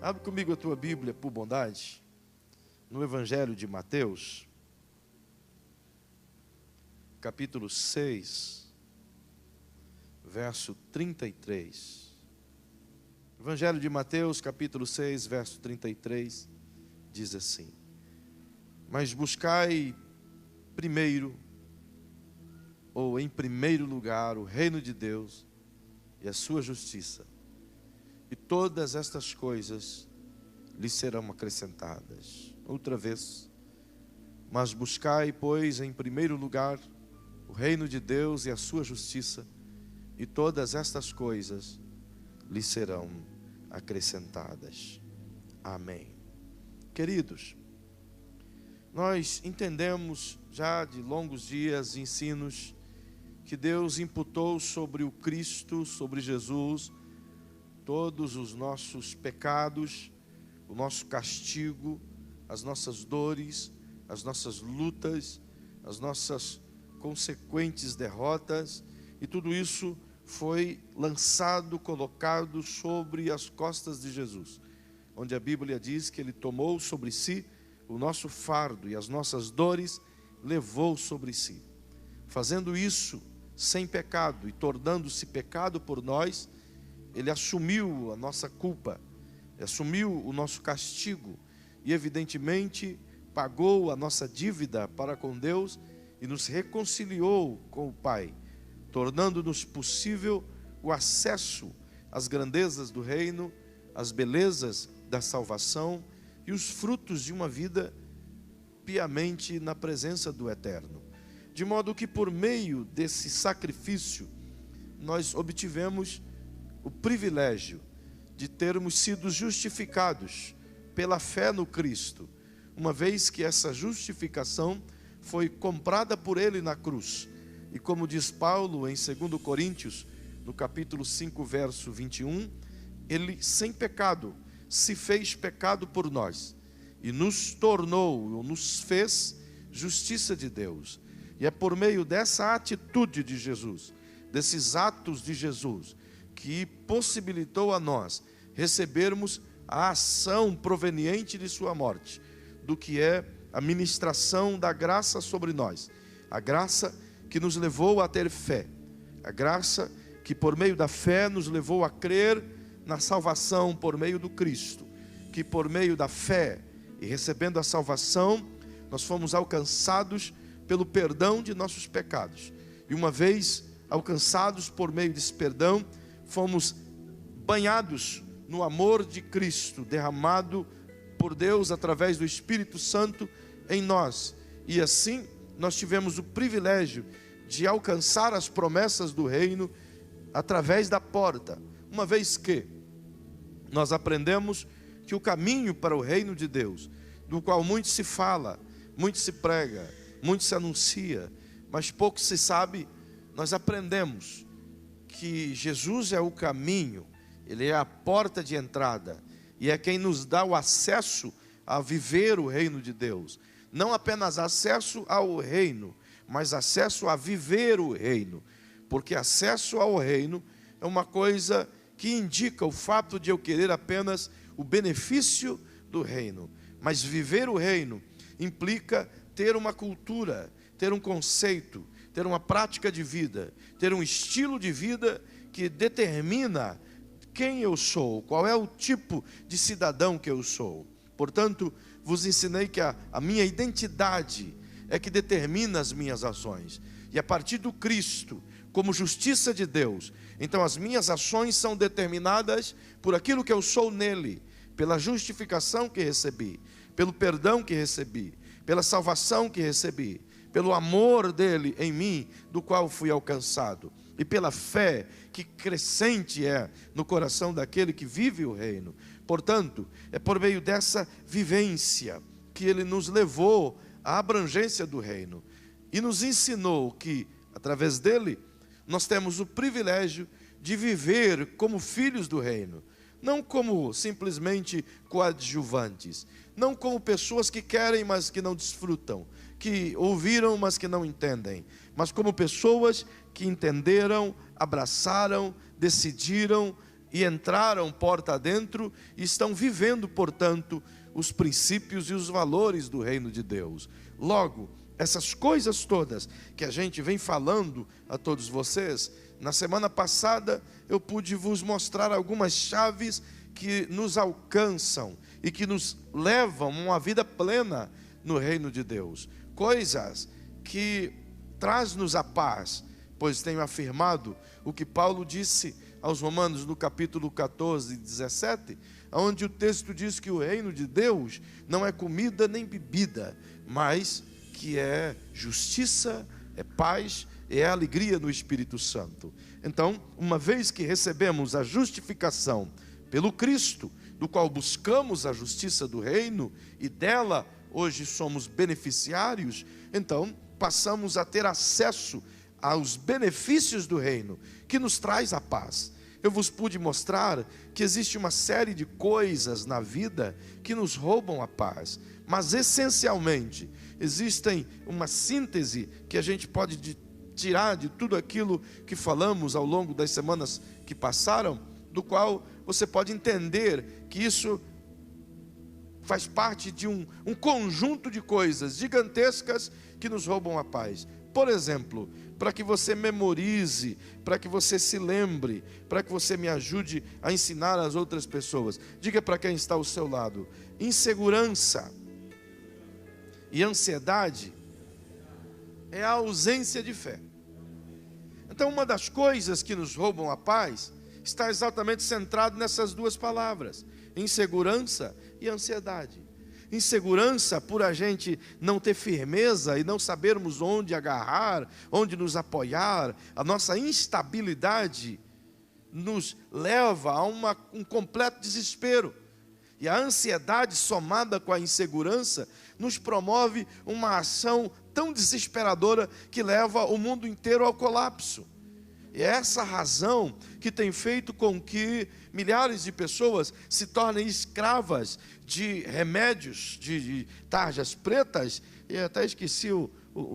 Abre comigo a tua Bíblia, por bondade, no Evangelho de Mateus, capítulo 6, verso 33. Evangelho de Mateus, capítulo 6, verso 33, diz assim: Mas buscai primeiro, ou em primeiro lugar, o reino de Deus e a sua justiça, e todas estas coisas lhes serão acrescentadas. Outra vez: mas buscai, pois, em primeiro lugar o reino de Deus e a sua justiça, e todas estas coisas lhes serão acrescentadas. Amém. Queridos, nós entendemos já de longos dias ensinos que Deus imputou sobre o Cristo, sobre Jesus, todos os nossos pecados, o nosso castigo, as nossas dores, as nossas lutas, as nossas consequentes derrotas, e tudo isso foi lançado, colocado sobre as costas de Jesus, onde a Bíblia diz que Ele tomou sobre si o nosso fardo e as nossas dores levou sobre si. Fazendo isso sem pecado e tornando-se pecado por nós, Ele assumiu a nossa culpa, assumiu o nosso castigo e evidentemente pagou a nossa dívida para com Deus e nos reconciliou com o Pai, tornando-nos possível o acesso às grandezas do reino, às belezas da salvação e os frutos de uma vida piamente na presença do Eterno. De modo que por meio desse sacrifício nós obtivemos o privilégio de termos sido justificados pela fé no Cristo, uma vez que essa justificação foi comprada por Ele na cruz. E como diz Paulo em 2 Coríntios, no capítulo 5, verso 21, Ele sem pecado se fez pecado por nós e nos tornou, ou nos fez justiça de Deus. E é por meio dessa atitude de Jesus, desses atos de Jesus, que possibilitou a nós recebermos a ação proveniente de sua morte, do que é a ministração da graça sobre nós, a graça que nos levou a ter fé, a graça que por meio da fé nos levou a crer na salvação por meio do Cristo, que por meio da fé e recebendo a salvação, nós fomos alcançados pelo perdão de nossos pecados, e uma vez alcançados por meio desse perdão, fomos banhados no amor de Cristo, derramado por Deus através do Espírito Santo em nós, e assim nós tivemos o privilégio de alcançar as promessas do reino através da porta, uma vez que nós aprendemos que o caminho para o reino de Deus, do qual muito se fala, muito se prega, muito se anuncia, mas pouco se sabe, nós aprendemos que Jesus é o caminho, Ele é a porta de entrada, e é quem nos dá o acesso a viver o reino de Deus. Não apenas acesso ao reino, mas acesso a viver o reino. Porque acesso ao reino é uma coisa que indica o fato de eu querer apenas o benefício do reino. Mas viver o reino implica ter uma cultura, ter um conceito, ter uma prática de vida, ter um estilo de vida que determina quem eu sou, qual é o tipo de cidadão que eu sou. Portanto, vos ensinei que a minha identidade é que determina as minhas ações. E a partir do Cristo, como justiça de Deus, então as minhas ações são determinadas por aquilo que eu sou nele, pela justificação que recebi, pelo perdão que recebi, pela salvação que recebi, pelo amor dele em mim, do qual fui alcançado, e pela fé que crescente é no coração daquele que vive o reino. Portanto, é por meio dessa vivência que Ele nos levou à abrangência do reino e nos ensinou que, através dele, nós temos o privilégio de viver como filhos do reino, não como simplesmente coadjuvantes, não como pessoas que querem, mas que não desfrutam, que ouviram, mas que não entendem, mas como pessoas que entenderam, abraçaram, decidiram e entraram porta adentro e estão vivendo, portanto, os princípios e os valores do reino de Deus. Logo, essas coisas todas que a gente vem falando a todos vocês, na semana passada eu pude vos mostrar algumas chaves que nos alcançam e que nos levam a uma vida plena no reino de Deus. Coisas que traz-nos a paz, pois tenho afirmado o que Paulo disse aos Romanos no capítulo 14 e 17, onde o texto diz que o reino de Deus não é comida nem bebida, mas que é justiça, é paz, é alegria no Espírito Santo. Então, uma vez que recebemos a justificação pelo Cristo, do qual buscamos a justiça do reino, e dela hoje somos beneficiários, então passamos a ter acesso aos benefícios do reino, que nos traz a paz. Eu vos pude mostrar que existe uma série de coisas na vida que nos roubam a paz, mas essencialmente existem uma síntese que a gente pode tirar de tudo aquilo que falamos ao longo das semanas que passaram, do qual você pode entender que isso faz parte de um conjunto de coisas gigantescas que nos roubam a paz. Por exemplo, para que você memorize, para que você se lembre, para que você me ajude a ensinar às outras pessoas. Diga para quem está ao seu lado: insegurança e ansiedade é a ausência de fé. Então, uma das coisas que nos roubam a paz está exatamente centrado nessas duas palavras: insegurança e ansiedade. Insegurança por a gente não ter firmeza e não sabermos onde agarrar, onde nos apoiar. A nossa instabilidade nos leva a um completo desespero. E a ansiedade somada com a insegurança nos promove uma ação tão desesperadora que leva o mundo inteiro ao colapso. E é essa razão que tem feito com que milhares de pessoas se tornem escravas de remédios, de tarjas pretas, e até esqueci o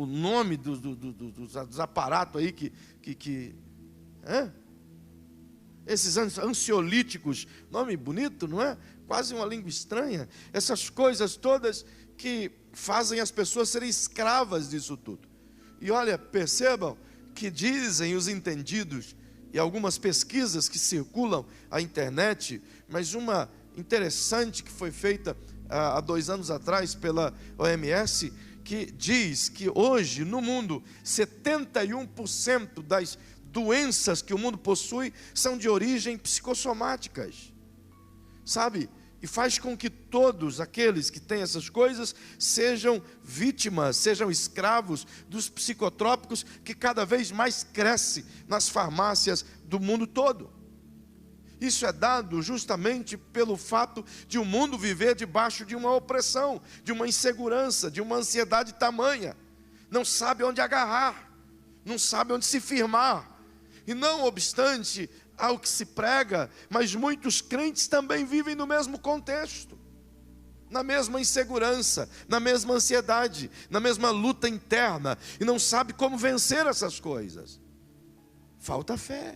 nome dos aparatos aí esses ansiolíticos, nome bonito, não é? Quase uma língua estranha. Essas coisas todas que fazem as pessoas serem escravas disso tudo. E olha, percebam que dizem os entendidos, e algumas pesquisas que circulam à internet, mas uma interessante que foi feita há 2 anos atrás pela OMS, que diz que hoje no mundo 71% das doenças que o mundo possui são de origem psicossomáticas, sabe? E faz com que todos aqueles que têm essas coisas sejam vítimas, sejam escravos dos psicotrópicos que cada vez mais cresce nas farmácias do mundo todo. Isso é dado justamente pelo fato de o mundo viver debaixo de uma opressão, de uma insegurança, de uma ansiedade tamanha. Não sabe onde agarrar, não sabe onde se firmar. E não obstante ao que se prega, mas muitos crentes também vivem no mesmo contexto, na mesma insegurança, na mesma ansiedade, na mesma luta interna, e não sabe como vencer essas coisas. Falta fé,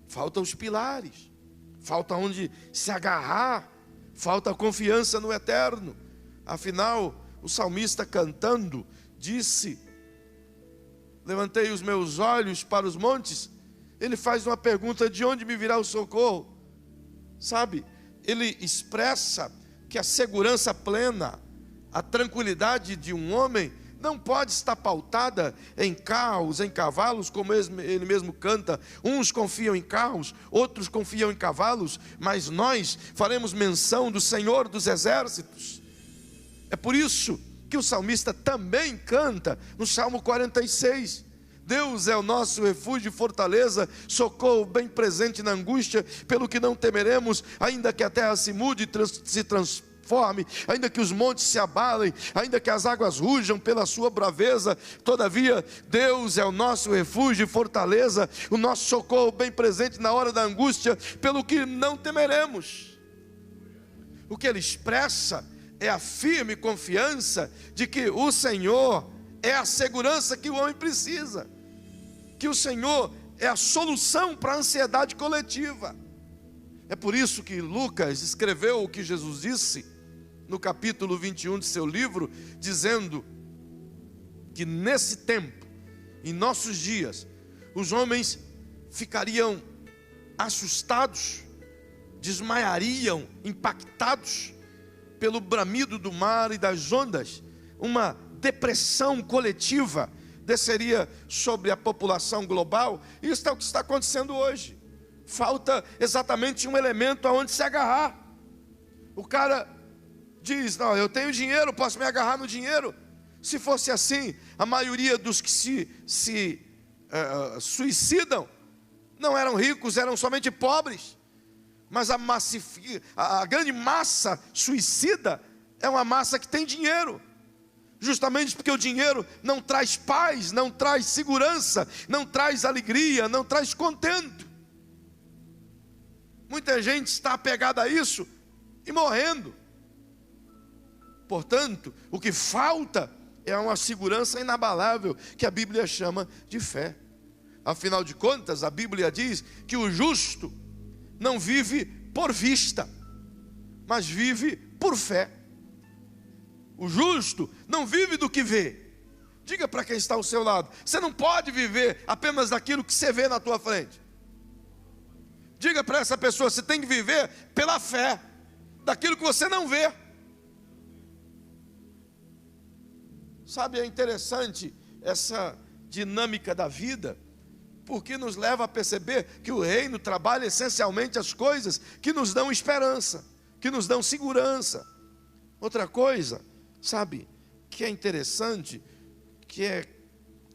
falta os pilares, falta onde se agarrar, falta confiança no eterno. Afinal, o salmista cantando disse: levantei os meus olhos para os montes. Ele faz uma pergunta: de onde me virá o socorro? Sabe, ele expressa que a segurança plena, a tranquilidade de um homem não pode estar pautada em carros, em cavalos, como ele mesmo canta. Uns confiam em carros, outros confiam em cavalos, mas nós faremos menção do Senhor dos Exércitos. É por isso que o salmista também canta no Salmo 46. Deus é o nosso refúgio e fortaleza, socorro bem presente na angústia, pelo que não temeremos, ainda que a terra se mude e se transforme, ainda que os montes se abalem, ainda que as águas rujam pela sua braveza, todavia Deus é o nosso refúgio e fortaleza, o nosso socorro bem presente na hora da angústia, pelo que não temeremos. O que ele expressa é a firme confiança de que o Senhor é a segurança que o homem precisa, que o Senhor é a solução para a ansiedade coletiva. É por isso que Lucas escreveu o que Jesus disse no capítulo 21 de seu livro, dizendo que nesse tempo, em nossos dias, os homens ficariam assustados, desmaiariam, impactados pelo bramido do mar e das ondas. Uma depressão coletiva desceria sobre a população global. Isso é o que está acontecendo hoje. Falta exatamente um elemento aonde se agarrar. O cara diz: não, eu tenho dinheiro, posso me agarrar no dinheiro. Se fosse assim, a maioria dos que se suicidam não eram ricos, eram somente pobres. Mas a grande massa suicida é uma massa que tem dinheiro. Justamente porque o dinheiro não traz paz, não traz segurança, não traz alegria, não traz contento. Muita gente está apegada a isso e morrendo. Portanto, o que falta é uma segurança inabalável que a Bíblia chama de fé. Afinal de contas, a Bíblia diz que o justo não vive por vista, mas vive por fé. O justo não vive do que vê. Diga para quem está ao seu lado: você não pode viver apenas daquilo que você vê na tua frente. Diga para essa pessoa: você tem que viver pela fé, daquilo que você não vê. Sabe, é interessante essa dinâmica da vida, porque nos leva a perceber que o reino trabalha essencialmente as coisas que nos dão esperança, que nos dão segurança. Outra coisa, sabe, que é interessante, que é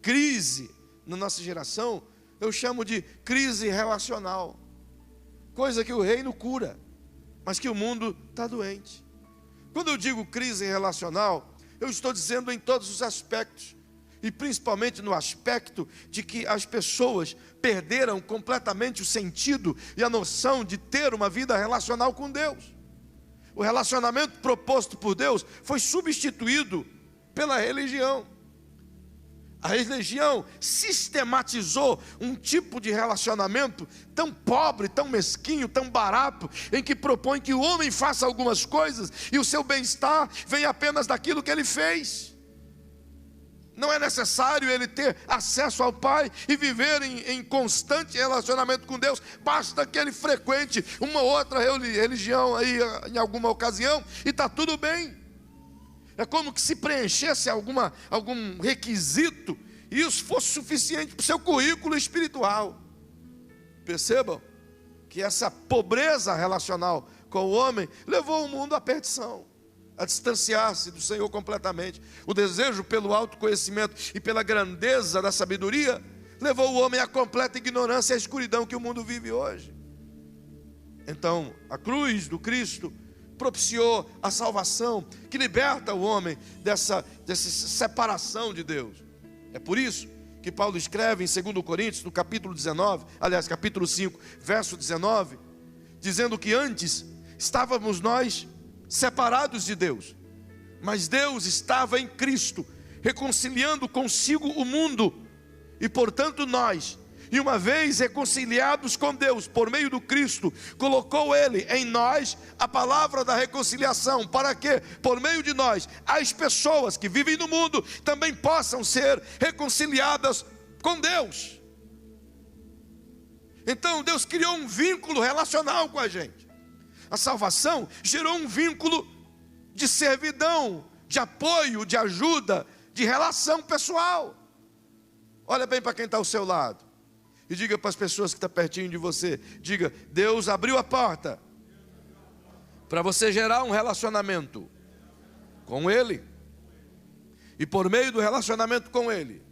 crise na nossa geração, eu chamo de crise relacional. Coisa que o reino cura, mas que o mundo está doente. Quando eu digo crise relacional, eu estou dizendo em todos os aspectos, e principalmente no aspecto de que as pessoas perderam completamente o sentido e a noção de ter uma vida relacional com Deus. O relacionamento proposto por Deus foi substituído pela religião. A religião sistematizou um tipo de relacionamento tão pobre, tão mesquinho, tão barato, em que propõe que o homem faça algumas coisas e o seu bem-estar vem apenas daquilo que ele fez. Não é necessário ele ter acesso ao Pai e viver em constante relacionamento com Deus. Basta que ele frequente uma outra religião aí em alguma ocasião e está tudo bem. É como que se preenchesse algum requisito e isso fosse suficiente para o seu currículo espiritual. Percebam que essa pobreza relacional com o homem levou o mundo à perdição, a distanciar-se do Senhor completamente. O desejo pelo autoconhecimento e pela grandeza da sabedoria levou o homem à completa ignorância e à escuridão que o mundo vive hoje. Então, a cruz do Cristo propiciou a salvação que liberta o homem dessa separação de Deus. É por isso que Paulo escreve em 2 Coríntios, no capítulo 19, aliás, capítulo 5, verso 19, dizendo que antes estávamos nós separados de Deus, mas Deus estava em Cristo, reconciliando consigo o mundo, e portanto nós, e uma vez reconciliados com Deus por meio do Cristo, colocou Ele em nós a palavra da reconciliação, para que por meio de nós as pessoas que vivem no mundo também possam ser reconciliadas com Deus. Então Deus criou um vínculo relacional com a gente. A salvação gerou um vínculo de servidão, de apoio, de ajuda, de relação pessoal. Olha bem para quem está ao seu lado e diga para as pessoas que estão pertinho de você, diga: Deus abriu a porta para você gerar um relacionamento com Ele, e por meio do relacionamento com Ele,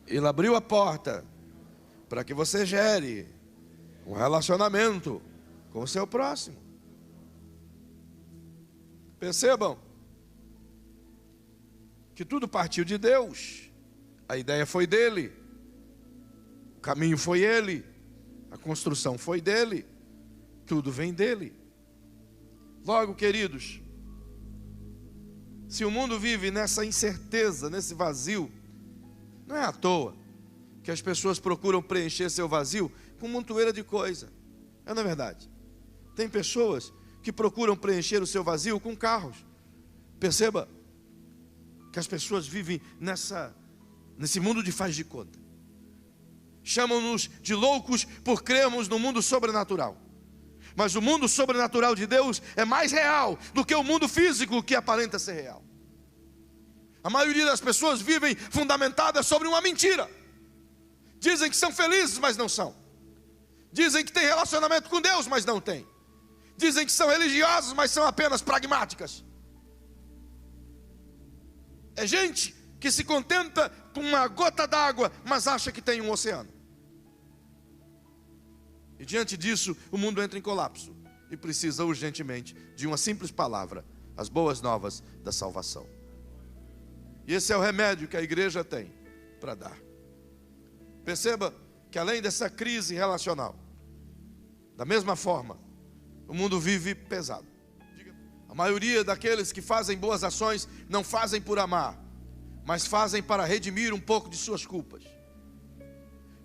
Ele abriu a porta para que você gere um relacionamento com o seu próximo. Percebam que tudo partiu de Deus, a ideia foi dele, o caminho foi ele, a construção foi dele, tudo vem dele. Logo, queridos, se o mundo vive nessa incerteza, nesse vazio, não é à toa que as pessoas procuram preencher seu vazio com montoeira de coisa. É na verdade. Tem pessoas que procuram preencher o seu vazio com carros. Perceba que as pessoas vivem nesse mundo de faz de conta. Chamam-nos de loucos por crermos no mundo sobrenatural. Mas o mundo sobrenatural de Deus é mais real do que o mundo físico que aparenta ser real. A maioria das pessoas vivem fundamentadas sobre uma mentira. Dizem que são felizes, mas não são. Dizem que têm relacionamento com Deus, mas não têm. Dizem que são religiosos, mas são apenas pragmáticas. É gente que se contenta com uma gota d'água, mas acha que tem um oceano. E diante disso, o mundo entra em colapso e precisa urgentemente de uma simples palavra: as boas novas da salvação. E esse é o remédio que a igreja tem para dar. Perceba que além dessa crise relacional, da mesma forma, o mundo vive pesado. A maioria daqueles que fazem boas ações não fazem por amar, mas fazem para redimir um pouco de suas culpas.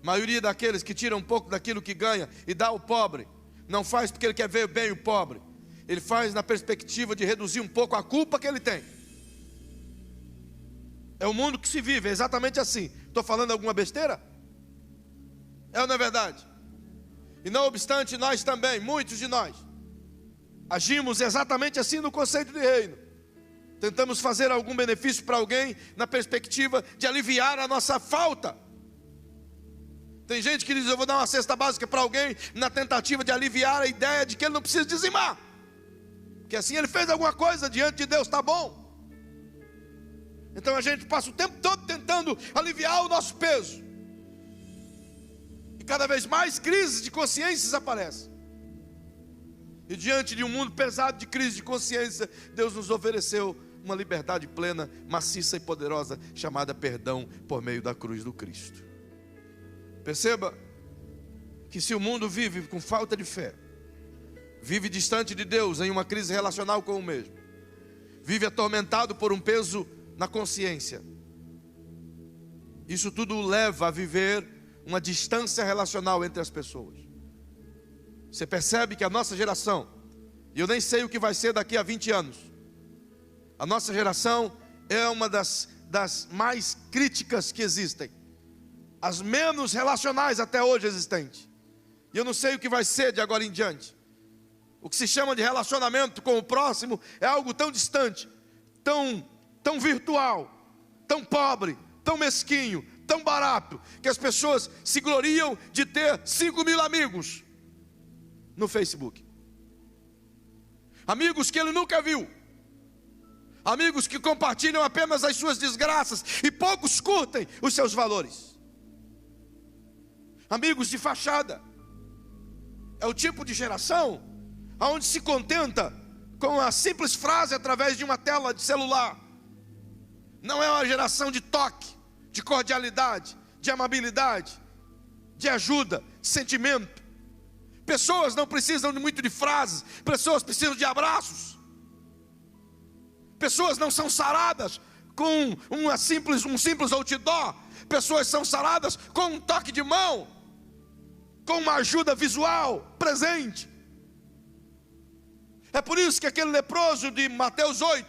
A maioria daqueles que tiram um pouco daquilo que ganha e dá ao pobre, não faz porque ele quer ver bem o pobre. Ele faz na perspectiva de reduzir um pouco a culpa que ele tem. É o mundo que se vive, é exatamente assim. Estou falando alguma besteira? É ou não é verdade? E não obstante, nós também, muitos de nós, agimos exatamente assim no conceito de reino. Tentamos fazer algum benefício para alguém na perspectiva de aliviar a nossa falta. Tem gente que diz: eu vou dar uma cesta básica para alguém na tentativa de aliviar a ideia de que ele não precisa dizimar, que assim ele fez alguma coisa diante de Deus, está bom. Então a gente passa o tempo todo tentando aliviar o nosso peso, e cada vez mais crises de consciências aparecem. E diante de um mundo pesado de crise de consciência, Deus nos ofereceu uma liberdade plena, maciça e poderosa, chamada perdão por meio da cruz do Cristo. Perceba que se o mundo vive com falta de fé, vive distante de Deus, em uma crise relacional com o mesmo, vive atormentado por um peso na consciência, isso tudo o leva a viver uma distância relacional entre as pessoas. Você percebe que a nossa geração, e eu nem sei o que vai ser daqui a 20 anos, a nossa geração é uma das mais críticas que existem, as menos relacionais até hoje existentes. E eu não sei o que vai ser de agora em diante. O que se chama de relacionamento com o próximo é algo tão distante, tão virtual, tão pobre, tão mesquinho, tão barato, que as pessoas se gloriam de ter 5.000 amigos no Facebook. Amigos que ele nunca viu. Amigos que compartilham apenas as suas desgraças e poucos curtem os seus valores. Amigos de fachada. É o tipo de geração onde se contenta com a simples frase através de uma tela de celular. Não é uma geração de toque, de cordialidade, de amabilidade, de ajuda, de sentimento. Pessoas não precisam muito de frases, pessoas precisam de abraços. Pessoas não são saradas com um simples outdoor. Pessoas são saradas com um toque de mão, com uma ajuda visual presente. É por isso que aquele leproso de Mateus 8,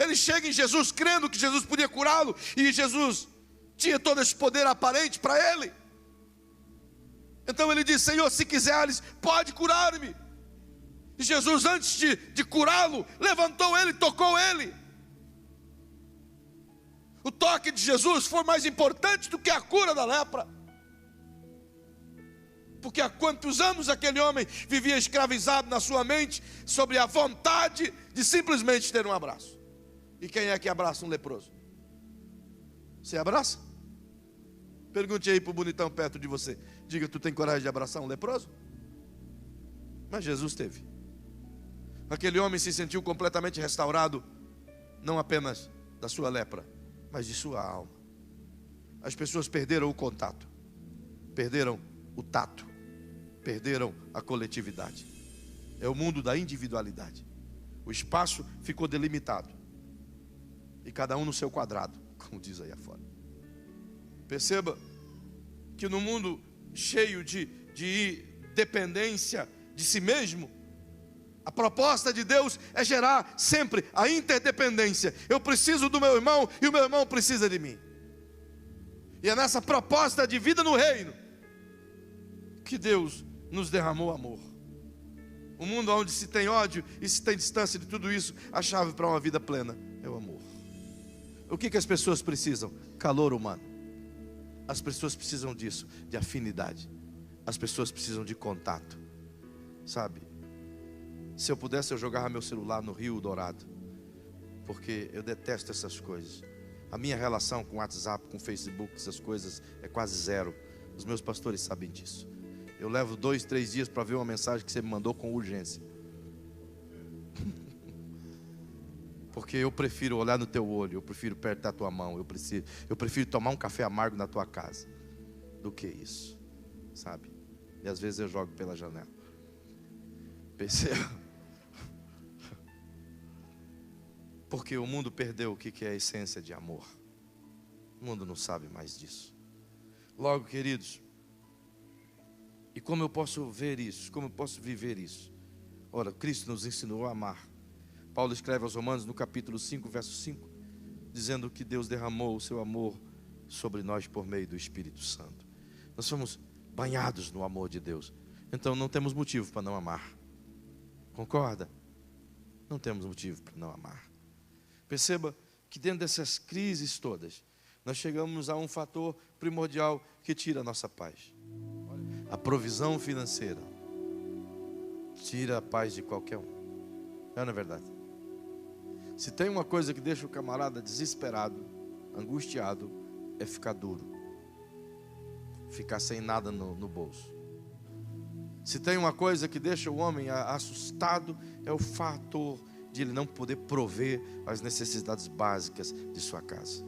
ele chega em Jesus crendo que Jesus podia curá-lo, e Jesus tinha todo esse poder aparente para ele. Então ele diz: Senhor, se quiseres, pode curar-me. E Jesus, antes de curá-lo, levantou ele, tocou ele. O toque de Jesus foi mais importante do que a cura da lepra. Porque há quantos anos aquele homem vivia escravizado na sua mente sobre a vontade de simplesmente ter um abraço. E quem é que abraça um leproso? Você abraça? Pergunte aí para o bonitão perto de você. Diga: tu tem coragem de abraçar um leproso? Mas Jesus teve. Aquele homem se sentiu completamente restaurado, não apenas da sua lepra, mas de sua alma. As pessoas perderam o contato, perderam o tato, perderam a coletividade. É o mundo da individualidade. O espaço ficou delimitado, e cada um no seu quadrado, como diz aí afora. Perceba que no mundo cheio de dependência de si mesmo. A proposta de Deus é gerar sempre a interdependência. Eu preciso do meu irmão e o meu irmão precisa de mim. E é nessa proposta de vida no reino que Deus nos derramou amor. Um mundo onde se tem ódio e se tem distância de tudo isso, a chave para uma vida plena é o amor. O que as pessoas precisam? Calor humano. As pessoas precisam disso, de afinidade. As pessoas precisam de contato. Sabe? Se eu pudesse, eu jogava meu celular no Rio Dourado, porque eu detesto essas coisas. A minha relação com o WhatsApp, com o Facebook, essas coisas é quase zero. Os meus pastores sabem disso. Eu levo 2, 3 dias para ver uma mensagem que você me mandou com urgência. Porque eu prefiro olhar no teu olho, eu prefiro apertar a tua mão, eu prefiro tomar um café amargo na tua casa do que isso, sabe? E às vezes eu jogo pela janela. Perceba? Porque o mundo perdeu o que é a essência de amor. O mundo não sabe mais disso. Logo, queridos, e como eu posso ver isso? Como eu posso viver isso? Ora, Cristo nos ensinou a amar. Paulo escreve aos Romanos no capítulo 5, verso 5, dizendo que Deus derramou o seu amor sobre nós por meio do Espírito Santo. Nós somos banhados no amor de Deus. Então não temos motivo para não amar. Concorda? Não temos motivo para não amar. Perceba que dentro dessas crises todas, nós chegamos a um fator primordial que tira a nossa paz. A provisão financeira tira a paz de qualquer um. Não é verdade? Se tem uma coisa que deixa o camarada desesperado, angustiado, é ficar duro. Ficar sem nada no bolso. Se tem uma coisa que deixa o homem assustado, é o fator de ele não poder prover as necessidades básicas de sua casa,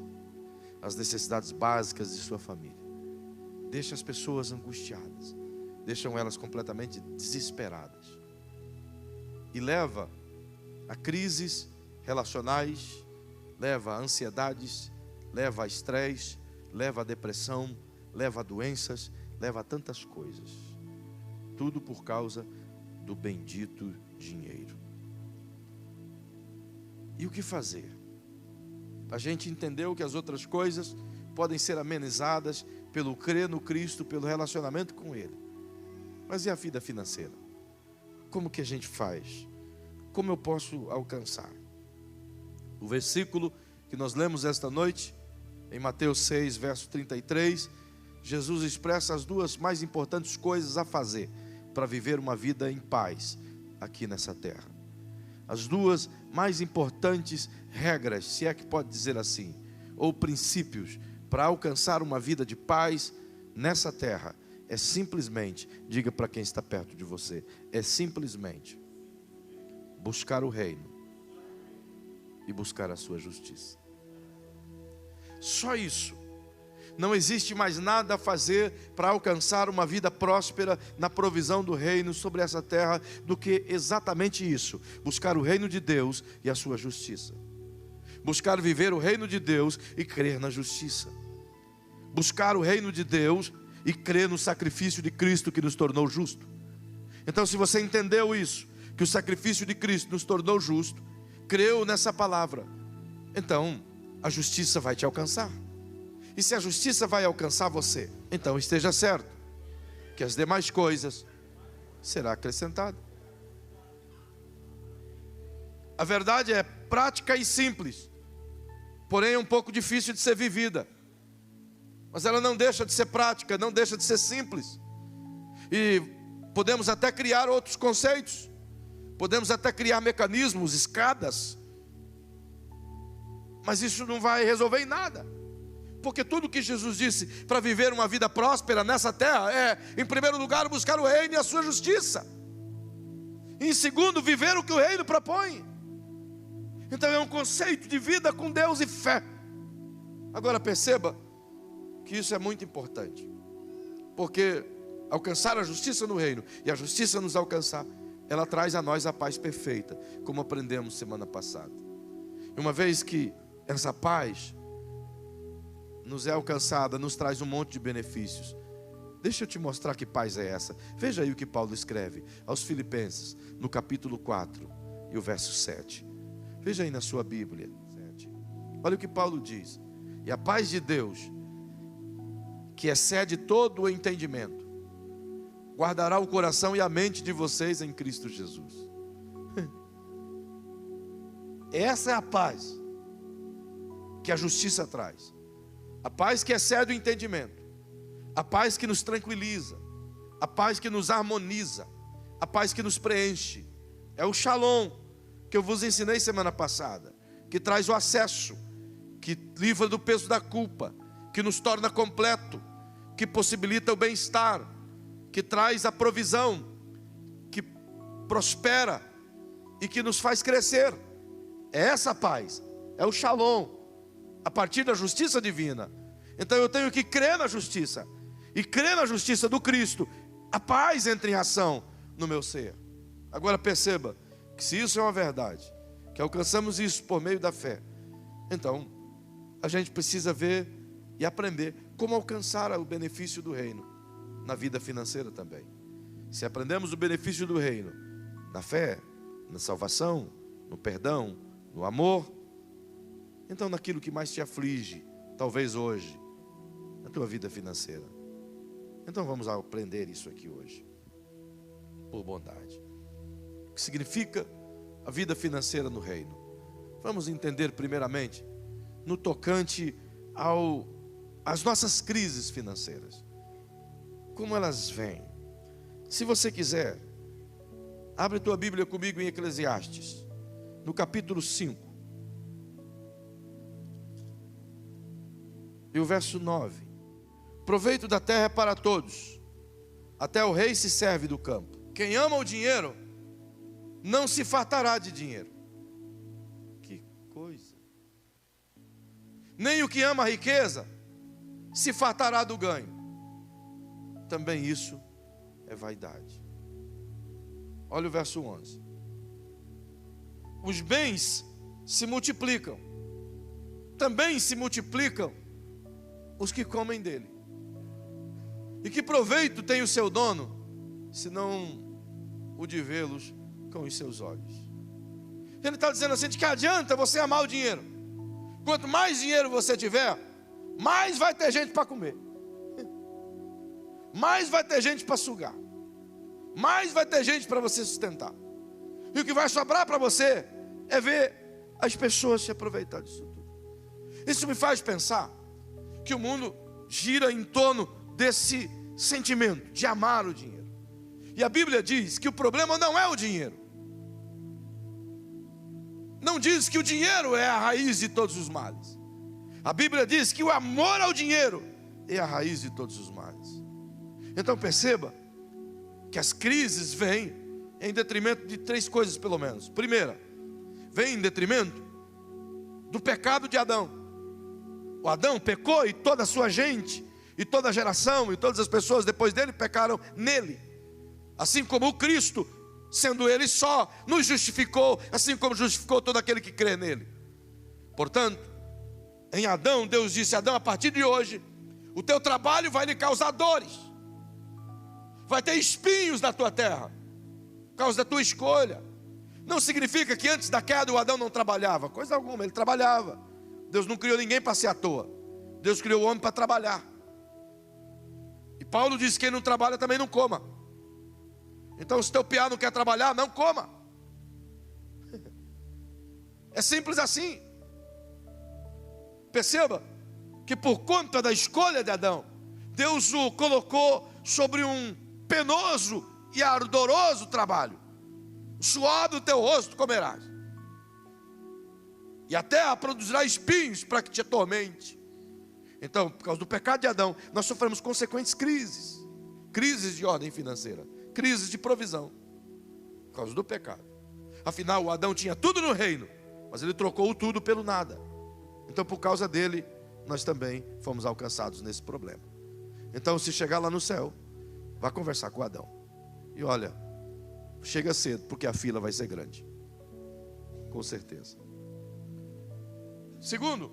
as necessidades básicas de sua família. Deixa as pessoas angustiadas, deixam elas completamente desesperadas e leva a crises relacionais, leva a ansiedades, leva a estresse, leva a depressão, leva a doenças, leva a tantas coisas. Tudo por causa do bendito dinheiro. E o que fazer? A gente entendeu que as outras coisas podem ser amenizadas pelo crer no Cristo, pelo relacionamento com Ele. Mas e a vida financeira? Como que a gente faz? Como eu posso alcançar? O versículo que nós lemos esta noite, em Mateus 6, verso 33, Jesus expressa as duas mais importantes coisas a fazer para viver uma vida em paz aqui nessa terra. As duas mais importantes regras, se é que pode dizer assim, ou princípios para alcançar uma vida de paz nessa terra, é simplesmente, diga para quem está perto de você, é simplesmente buscar o reino e buscar a sua justiça. Só isso. Não existe mais nada a fazer para alcançar uma vida próspera na provisão do reino sobre essa terra do que exatamente isso: buscar o reino de Deus e a sua justiça. Buscar viver o reino de Deus e crer na justiça. Buscar o reino de Deus e crer no sacrifício de Cristo que nos tornou justo. Então, se você entendeu isso, que o sacrifício de Cristo nos tornou justo, creu nessa palavra, então a justiça vai te alcançar. E se a justiça vai alcançar você, então esteja certo que as demais coisas serão acrescentadas. A verdade é prática e simples, porém é um pouco difícil de ser vivida. Mas ela não deixa de ser prática, não deixa de ser simples. E podemos até criar outros conceitos, podemos até criar mecanismos, escadas, mas isso não vai resolver em nada. Porque tudo que Jesus disse para viver uma vida próspera nessa terra é, em primeiro lugar, buscar o reino e a sua justiça. E em segundo, viver o que o reino propõe. Então é um conceito de vida com Deus e fé. Agora perceba que isso é muito importante. Porque alcançar a justiça no reino e a justiça nos alcançar, ela traz a nós a paz perfeita, como aprendemos semana passada. E uma vez que essa paz nos é alcançada, nos traz um monte de benefícios. Deixa eu te mostrar que paz é essa. Veja aí o que Paulo escreve aos Filipenses, no capítulo 4 e o verso 7. Veja aí na sua Bíblia. Olha o que Paulo diz. E a paz de Deus, que excede todo o entendimento, guardará o coração e a mente de vocês em Cristo Jesus. Essa é a paz que a justiça traz. A paz que excede o entendimento. A paz que nos tranquiliza. A paz que nos harmoniza. A paz que nos preenche. É o Shalom que eu vos ensinei semana passada, que traz o acesso, que livra do peso da culpa, que nos torna completo, que possibilita o bem-estar, que traz a provisão, que prospera e que nos faz crescer. É essa paz, é o Shalom, a partir da justiça divina. Então eu tenho que crer na justiça, e crer na justiça do Cristo. A paz entra em ação no meu ser. Agora perceba que se isso é uma verdade, que alcançamos isso por meio da fé, então a gente precisa ver e aprender como alcançar o benefício do reino na vida financeira também. Se aprendemos o benefício do reino na fé, na salvação, no perdão, no amor, então naquilo que mais te aflige, talvez hoje, na tua vida financeira. Então vamos aprender isso aqui hoje, por bondade. O que significa a vida financeira no reino? Vamos entender primeiramente no tocante às nossas crises financeiras. Como elas vêm? Se você quiser, abre tua Bíblia comigo em Eclesiastes, no capítulo 5. E o verso 9. Proveito da terra é para todos, até o rei se serve do campo. Quem ama o dinheiro, não se fartará de dinheiro. Que coisa. Nem o que ama a riqueza, se fartará do ganho. Também isso é vaidade. Olha o verso 11. Os bens se multiplicam, também se multiplicam os que comem dele. E que proveito tem o seu dono, senão o de vê-los com os seus olhos? Ele está dizendo assim, de que adianta você amar o dinheiro? Quanto mais dinheiro você tiver, mais vai ter gente para comer, mais vai ter gente para sugar, mais vai ter gente para você sustentar. E o que vai sobrar para você é ver as pessoas se aproveitar disso tudo. Isso me faz pensar que o mundo gira em torno desse sentimento de amar o dinheiro. E a Bíblia diz que o problema não é o dinheiro. Não diz que o dinheiro é a raiz de todos os males. A Bíblia diz que o amor ao dinheiro é a raiz de todos os males. Então perceba que as crises vêm em detrimento de três coisas pelo menos. Primeira, vem em detrimento do pecado de Adão. O Adão pecou e toda a sua gente, e toda a geração, e todas as pessoas depois dele pecaram nele. Assim como o Cristo, sendo ele só, nos justificou, assim como justificou todo aquele que crê nele. Portanto, em Adão, Deus disse: Adão, a partir de hoje, o teu trabalho vai lhe causar dores, vai ter espinhos na tua terra, por causa da tua escolha. Não significa que antes da queda o Adão não trabalhava, coisa alguma, ele trabalhava. Deus não criou ninguém para ser à toa, Deus criou o homem para trabalhar. E Paulo diz que quem não trabalha também não coma. Então se teu piá não quer trabalhar, não coma. É simples assim. Perceba que por conta da escolha de Adão, Deus o colocou sobre um penoso e ardoroso trabalho. O suor do teu rosto comerás, e a terra produzirá espinhos para que te atormente. Então, por causa do pecado de Adão, nós sofremos consequentes crises. Crises de ordem financeira, crises de provisão, por causa do pecado. Afinal, o Adão tinha tudo no reino, mas ele trocou o tudo pelo nada. Então, por causa dele, nós também fomos alcançados nesse problema. Então, se chegar lá no céu, vá conversar com Adão. E olha, chega cedo, porque a fila vai ser grande, com certeza. Segundo,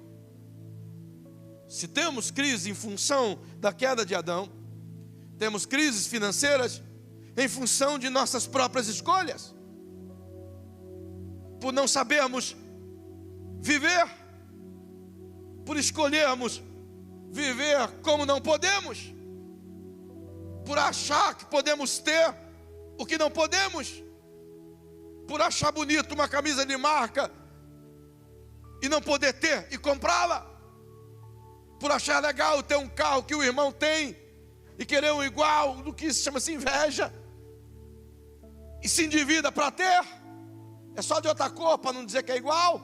se temos crise em função da queda de Adão, Temos crises financeiras em função de nossas próprias escolhas, por não sabermos viver, por escolhermos viver como não podemos, por achar que podemos ter o que não podemos, por achar bonito uma camisa de marca e não poder ter e comprá-la, por achar legal ter um carro que o irmão tem e querer um igual, do que chama-se inveja, e se endivida para ter, é só de outra cor para não dizer que é igual,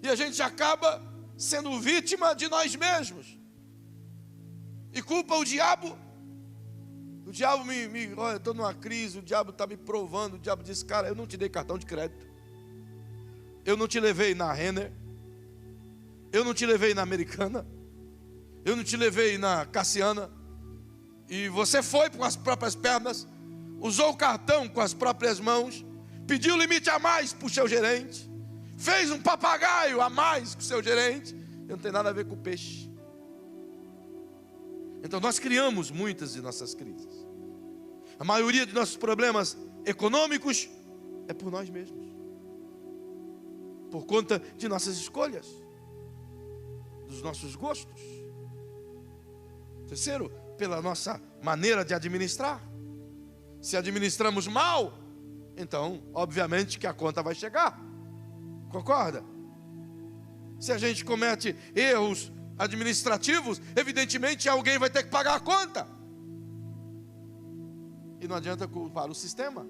e a gente acaba sendo vítima de nós mesmos, e culpa o diabo. O diabo olha, eu estou numa crise, o diabo está me provando. O diabo diz: cara, eu não te dei cartão de crédito, eu não te levei na Renner, eu não te levei na Americana, eu não te levei na Cassiana, e você foi com as próprias pernas, usou o cartão com as próprias mãos, pediu limite a mais para o seu gerente, fez um papagaio a mais com o seu gerente. Eu não tenho nada a ver com o peixe. Então nós criamos muitas de nossas crises. A maioria de nossos problemas econômicos é por nós mesmos, por conta de nossas escolhas, dos nossos gostos. Terceiro, pela nossa maneira de administrar. Se administramos mal, então obviamente que a conta vai chegar. Concorda? Se a gente comete erros administrativos, evidentemente alguém vai ter que pagar a conta. E não adianta culpar o sistema,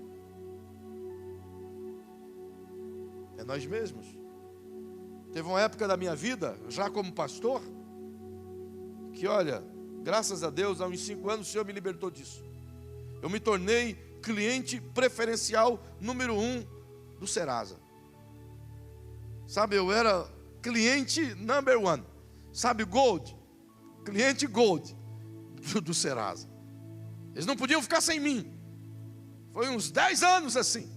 é nós mesmos. Teve uma época da minha vida, já como pastor, que olha, graças a Deus, há uns 5 anos o Senhor me libertou disso. Eu me tornei cliente preferencial número 1 do Serasa. Sabe, eu era cliente number 1. Sabe, Gold, cliente Gold do Serasa. Eles não podiam ficar sem mim. Foi uns 10 anos assim.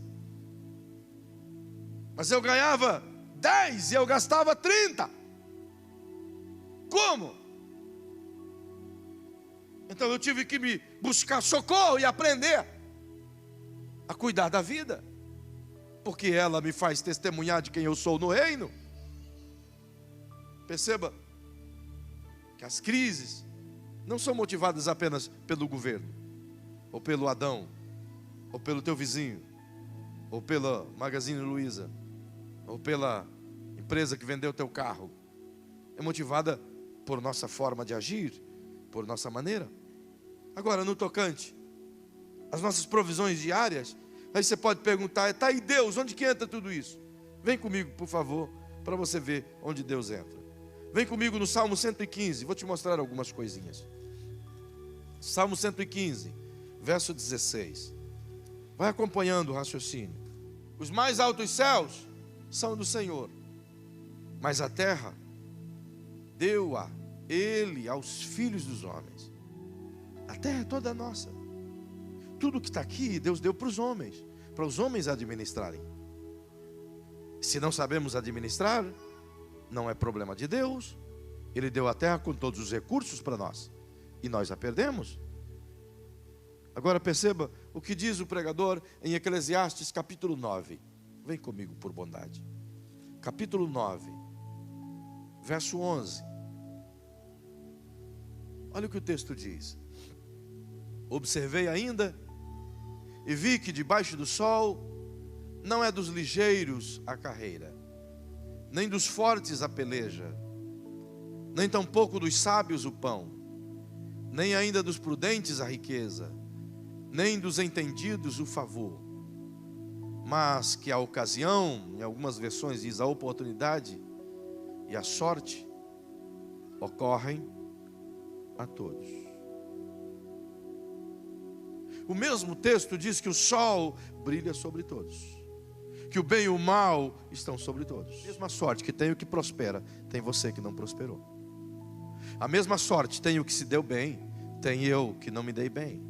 Mas eu ganhava 10 e eu gastava 30. Como? Então eu tive que me buscar socorro e aprender a cuidar da vida, porque ela me faz testemunhar de quem eu sou no reino. Perceba que as crises não são motivadas apenas pelo governo, ou pelo Adão, ou pelo teu vizinho, ou pela Magazine Luiza, ou pela empresa que vendeu o teu carro. É motivada por nossa forma de agir, por nossa maneira. Agora, no tocante às nossas provisões diárias, aí você pode perguntar: tá, e Deus, onde que entra tudo isso? Vem comigo, por favor, para você ver onde Deus entra. Vem comigo no Salmo 115, vou te mostrar algumas coisinhas. Salmo 115, verso 16. Vai acompanhando o raciocínio. Os mais altos céus são do Senhor, mas a terra deu-a Ele aos filhos dos homens. A terra é toda nossa. Tudo que está aqui, Deus deu para os homens administrarem. Se não sabemos administrar, não é problema de Deus. Ele deu a terra com todos os recursos para nós, e nós a perdemos. Agora perceba o que diz o pregador em Eclesiastes capítulo 9. Vem comigo por bondade. Capítulo 9, verso 11. Olha o que o texto diz: observei ainda e vi que debaixo do sol não é dos ligeiros a carreira, nem dos fortes a peleja, nem tampouco dos sábios o pão, nem ainda dos prudentes a riqueza, nem dos entendidos o favor, mas que a ocasião, em algumas versões diz a oportunidade, e a sorte ocorrem a todos. O mesmo texto diz que o sol brilha sobre todos, que o bem e o mal estão sobre todos. A mesma sorte que tem o que prospera, tem você que não prosperou. A mesma sorte tem o que se deu bem, tem eu que não me dei bem.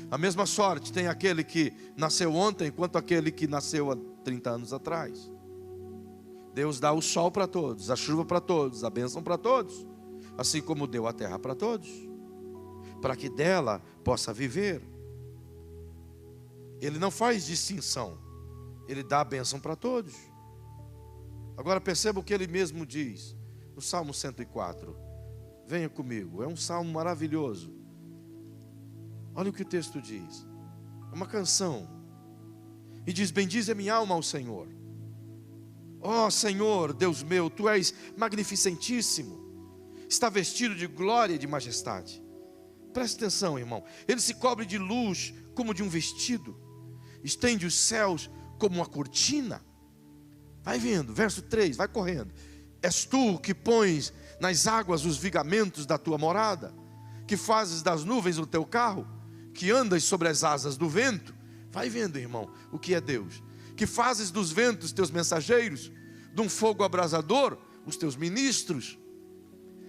A mesma sorte tem aquele que nasceu ontem, quanto aquele que nasceu há 30 anos atrás. Deus dá o sol para todos, a chuva para todos, a bênção para todos. assim como deu a terra para todos, para que dela possa viver. Ele não faz distinção, ele dá a bênção para todos. Agora perceba o que ele mesmo diz no Salmo 104. Venha comigo, é um salmo maravilhoso. Olha o que o texto diz. É uma canção. E diz: bendize a minha alma ao Senhor. Ó Senhor, Deus meu, Tu és magnificentíssimo, está vestido de glória e de majestade. Preste atenção, irmão. Ele se cobre de luz como de um vestido, estende os céus como uma cortina. Vai vendo, verso 3, vai correndo. És Tu que pões nas águas os vigamentos da Tua morada, que fazes das nuvens o Teu carro, que andas sobre as asas do vento. Vai vendo, irmão, o que é Deus. Que fazes dos ventos Teus mensageiros, de um fogo abrasador os Teus ministros.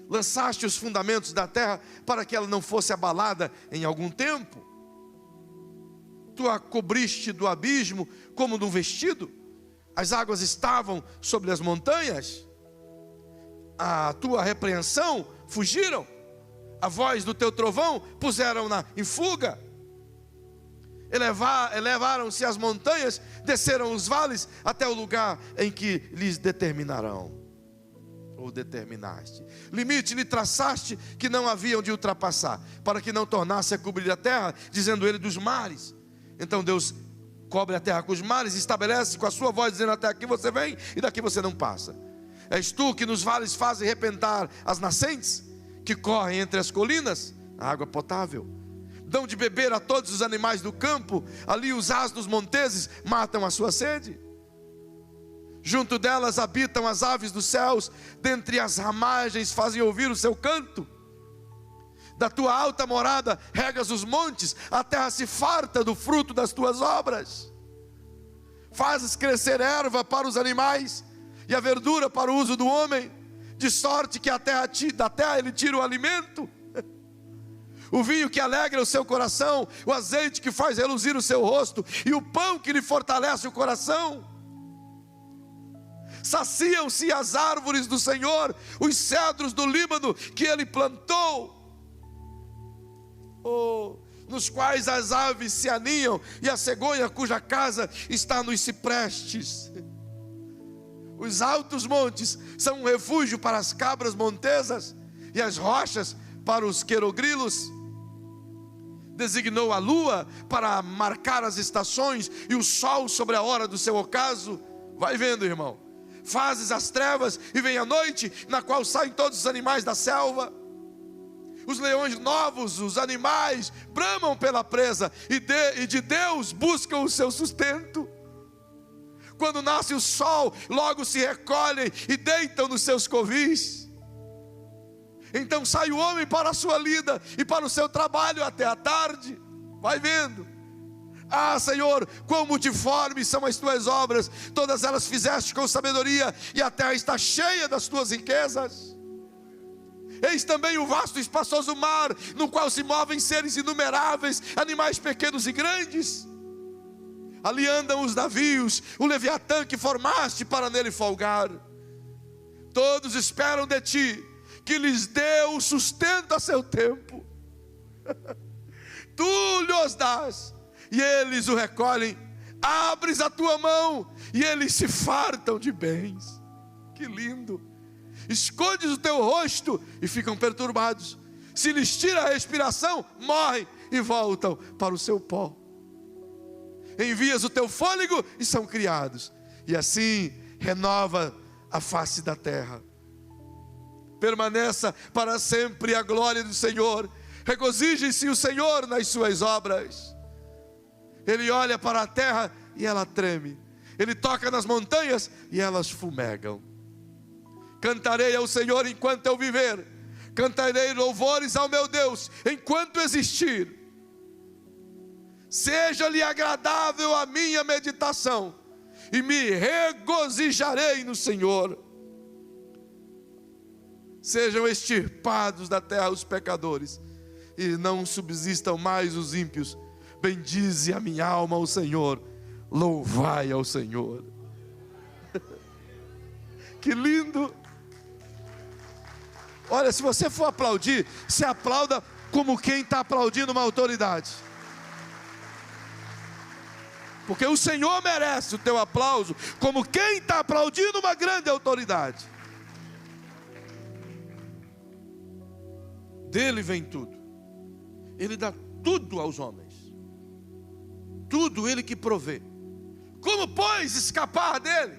Lançaste os fundamentos da terra para que ela não fosse abalada em algum tempo. Tu a cobriste do abismo como de um vestido. As águas estavam sobre as montanhas. A Tua repreensão fugiram. A voz do Teu trovão puseram-na em fuga. Elevaram-se as montanhas, desceram os vales até o lugar em que lhes determinarão. Ou determinaste. Limite lhe traçaste que não haviam de ultrapassar, para que não tornasse a cobrir a terra, dizendo ele dos mares. Então Deus cobre a terra com os mares, estabelece com a sua voz, dizendo: até aqui você vem e daqui você não passa. És Tu que nos vales fazes repentar as nascentes, que correm entre as colinas, a água potável. Dão de beber a todos os animais do campo, ali os asnos monteses matam a sua sede. Junto delas habitam as aves dos céus, dentre as ramagens fazem ouvir o seu canto. Da Tua alta morada regas os montes, a terra se farta do fruto das Tuas obras. Fazes crescer erva para os animais e a verdura para o uso do homem, de sorte que da terra ele tira o alimento. O vinho que alegra o seu coração, o azeite que faz reluzir o seu rosto, e o pão que lhe fortalece o coração. Saciam-se as árvores do Senhor, os cedros do Líbano que Ele plantou, nos quais as aves se aninham, e a cegonha cuja casa está nos ciprestes. Os altos montes são um refúgio para as cabras montesas, e as rochas para os querogrilos. Designou a lua para marcar as estações, e o sol sobre a hora do seu ocaso. Vai vendo, irmão. Fazes as trevas e vem a noite, na qual saem todos os animais da selva. Os leões novos, os animais, bramam pela presa, e de Deus buscam o seu sustento. Quando nasce o sol, logo se recolhem e deitam nos seus covis. Então sai o homem para a sua lida e para o seu trabalho até a tarde. Vai vendo. Ah, Senhor, quão multiformes são as Tuas obras, todas elas fizeste com sabedoria, e a terra está cheia das Tuas riquezas. Eis também o vasto e espaçoso mar, no qual se movem seres inumeráveis, animais pequenos e grandes. Ali andam os navios, o Leviatã que formaste para nele folgar. Todos esperam de Ti, que lhes dê o sustento a seu tempo. Tu lhes dás, e eles o recolhem. Abres a Tua mão, e eles se fartam de bens. Que lindo. Escondes o Teu rosto, e ficam perturbados. Se lhes tira a respiração, morrem, e voltam para o seu pó. Envias o Teu fôlego, e são criados. E assim renova a face da terra. Permaneça para sempre a glória do Senhor. Regozije-se o Senhor nas suas obras. Ele olha para a terra e ela treme. Ele toca nas montanhas e elas fumegam. Cantarei ao Senhor enquanto eu viver. Cantarei louvores ao meu Deus enquanto existir. Seja-lhe agradável a minha meditação, e me regozijarei no Senhor. Sejam extirpados da terra os pecadores, e não subsistam mais os ímpios. Bendize a minha alma ao Senhor, louvai ao Senhor. Que lindo! Olha, se você for aplaudir, se aplauda como quem está aplaudindo uma autoridade. Porque o Senhor merece o teu aplauso, como quem está aplaudindo uma grande autoridade. Dele vem tudo. Ele dá tudo aos homens. Tudo Ele que provê. Como, pois, escapar dele?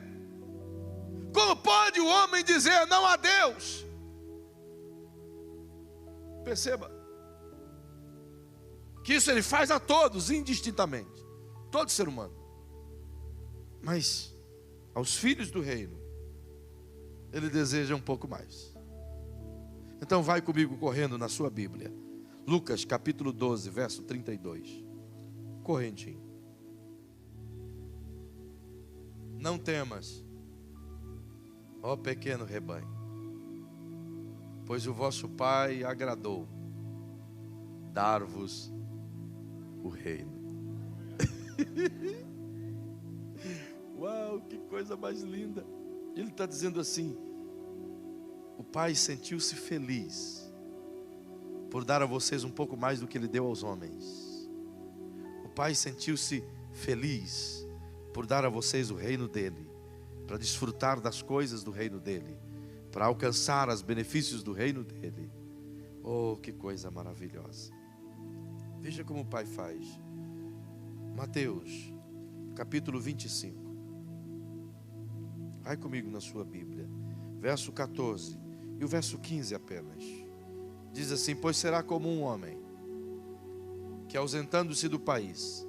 Como pode o homem dizer não a Deus? Perceba que isso Ele faz a todos, indistintamente. Todo ser humano. Mas aos filhos do reino, Ele deseja um pouco mais. Então vai comigo correndo na sua Bíblia. Lucas capítulo 12, verso 32. Correntinho. Não temas, ó pequeno rebanho, pois o vosso Pai agradou dar-vos o reino. Uau, que coisa mais linda. Ele está dizendo assim: o Pai sentiu-se feliz por dar a vocês um pouco mais do que Ele deu aos homens. O Pai sentiu-se feliz por dar a vocês o reino dEle, para desfrutar das coisas do reino dEle, para alcançar os benefícios do reino dEle. Oh, que coisa maravilhosa. Veja como o Pai faz. Mateus, capítulo 25. Vai comigo na sua Bíblia. Verso 14 e o verso 15 apenas. Diz assim: pois será como um homem que, ausentando-se do país,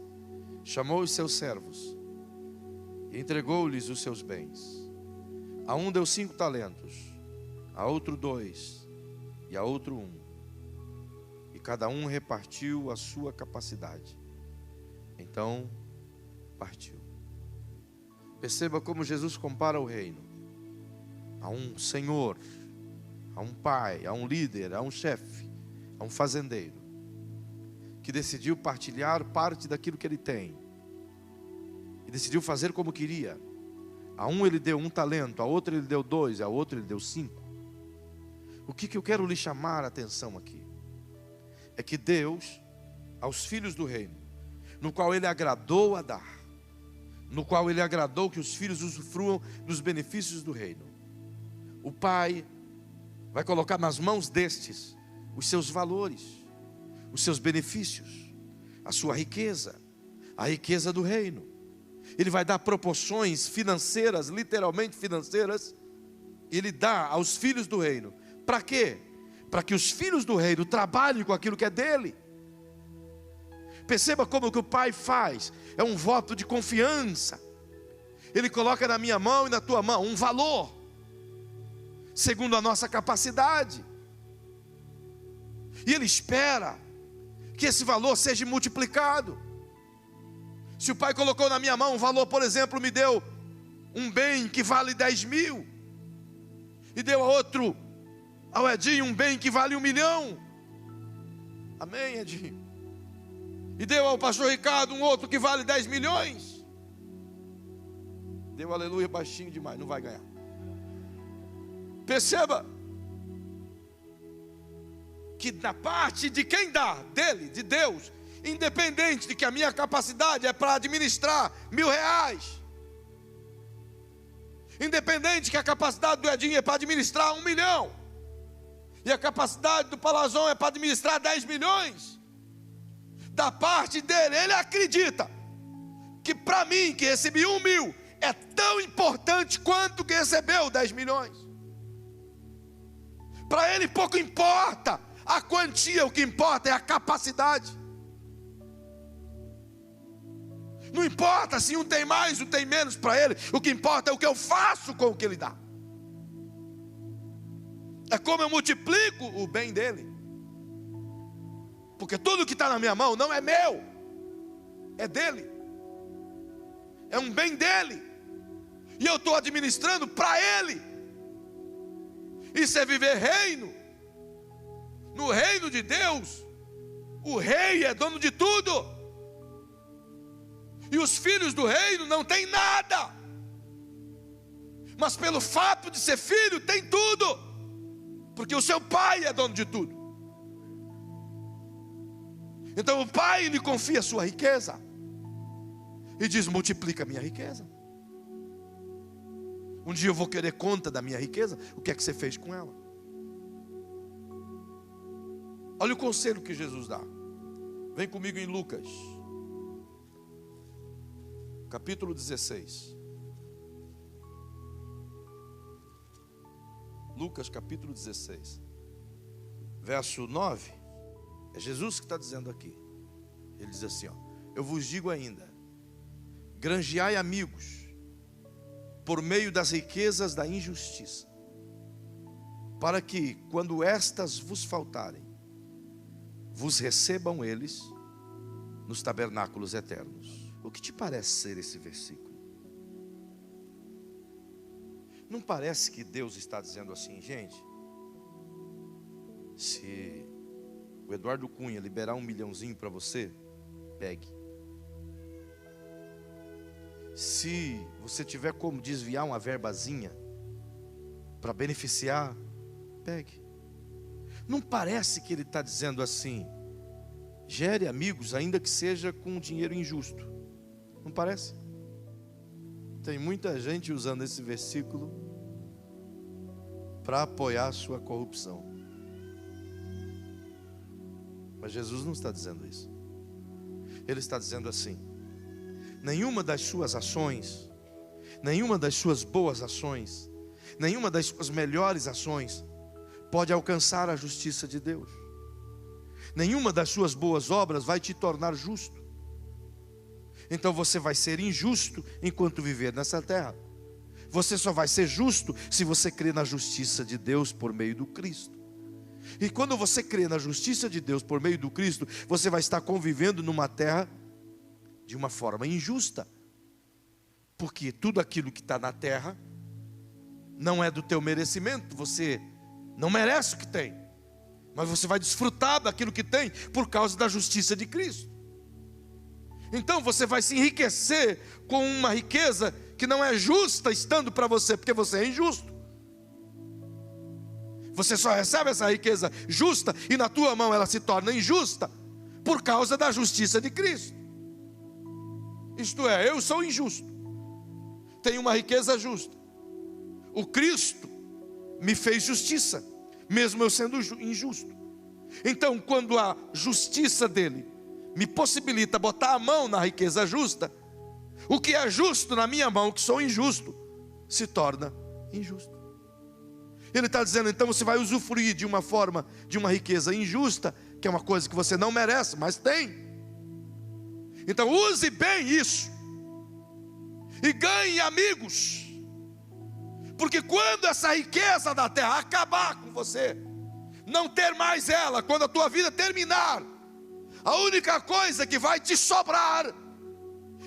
chamou os seus servos e entregou-lhes os seus bens. A um deu 5 talentos, a outro 2 e a outro 1. E cada um repartiu a sua capacidade. Então partiu. Perceba como Jesus compara o reino a um senhor, a um pai, a um líder, a um chefe, a um fazendeiro, que decidiu partilhar parte daquilo que ele tem, e decidiu fazer como queria. A um ele deu 1 talento, a outro ele deu 2, a outro ele deu 5. O que eu quero lhe chamar a atenção aqui é que Deus, aos filhos do reino, no qual Ele agradou a dar, no qual Ele agradou que os filhos usufruam dos benefícios do reino, o Pai vai colocar nas mãos destes os seus valores, os seus benefícios, a sua riqueza, a riqueza do reino. Ele vai dar proporções financeiras, literalmente financeiras. Ele dá aos filhos do reino. Para quê? Para que os filhos do reino trabalhem com aquilo que é dele. Perceba como que o Pai faz. É um voto de confiança. Ele coloca na minha mão e na tua mão um valor, segundo a nossa capacidade. E Ele espera que esse valor seja multiplicado. Se o Pai colocou na minha mão um valor, por exemplo, me deu um bem que vale 10 mil, e deu a outro, ao Edinho, um bem que vale 1 milhão. Amém, Edinho? E deu ao pastor Ricardo um outro que vale 10 milhões. Deu aleluia baixinho demais, não vai ganhar. Perceba que da parte de quem dá, dele, de Deus, independente de que a minha capacidade é para administrar R$1.000, independente que a capacidade do Edinho é para administrar 1 milhão, e a capacidade do Palazão é para administrar 10 milhões, da parte dele, ele acredita que para mim, que recebi 1 mil, é tão importante quanto que recebeu 10 milhões. Para ele pouco importa a quantia, o que importa é a capacidade. Não importa se um tem mais, um tem menos para ele, o que importa é o que eu faço com o que ele dá. É como eu multiplico o bem dele. Porque tudo que está na minha mão não é meu, é dele, é um bem dele, e eu estou administrando para ele. Isso é viver reino. No reino de Deus, o rei é dono de tudo, e os filhos do reino não têm nada, mas pelo fato de ser filho, tem tudo. Porque o seu pai é dono de tudo. Então o pai lhe confia a sua riqueza e diz: multiplica a minha riqueza. Um dia eu vou querer conta da minha riqueza. O que é que você fez com ela? Olha o conselho que Jesus dá. Vem comigo em Lucas, capítulo 16. Lucas capítulo 16, verso 9. É Jesus que está dizendo aqui. Ele diz assim, ó: eu vos digo ainda, granjeai amigos por meio das riquezas da injustiça, para que, quando estas vos faltarem, vos recebam eles nos tabernáculos eternos. O que te parece ser esse versículo? Não parece que Deus está dizendo assim: gente, se o Eduardo Cunha liberar 1 milhãozinho para você, pegue. Se você tiver como desviar uma verbazinha para beneficiar, pegue. Não parece que ele está dizendo assim: gere amigos, ainda que seja com dinheiro injusto. Não parece? Tem muita gente usando esse versículo para apoiar a sua corrupção. Mas Jesus não está dizendo isso. Ele está dizendo assim: nenhuma das suas ações, nenhuma das suas boas ações, nenhuma das suas melhores ações pode alcançar a justiça de Deus. Nenhuma das suas boas obras vai te tornar justo. Então você vai ser injusto enquanto viver nessa terra. Você só vai ser justo se você crer na justiça de Deus por meio do Cristo. E quando você crê na justiça de Deus por meio do Cristo, você vai estar convivendo numa terra de uma forma injusta. Porque tudo aquilo que está na terra não é do teu merecimento. Você não merece o que tem, mas você vai desfrutar daquilo que tem por causa da justiça de Cristo. Então você vai se enriquecer com uma riqueza que não é justa estando para você, porque você é injusto. Você só recebe essa riqueza justa e na tua mão ela se torna injusta por causa da justiça de Cristo. Isto é, eu sou injusto, tenho uma riqueza justa. O Cristo me fez justiça, mesmo eu sendo injusto. Então, quando a justiça dele me possibilita botar a mão na riqueza justa, o que é justo na minha mão, que sou injusto, se torna injusto. Ele está dizendo: então você vai usufruir de uma forma, de uma riqueza injusta, que é uma coisa que você não merece, mas tem. Então use bem isso e ganhe amigos, porque quando essa riqueza da terra acabar com você, não ter mais ela, quando a tua vida terminar, a única coisa que vai te sobrar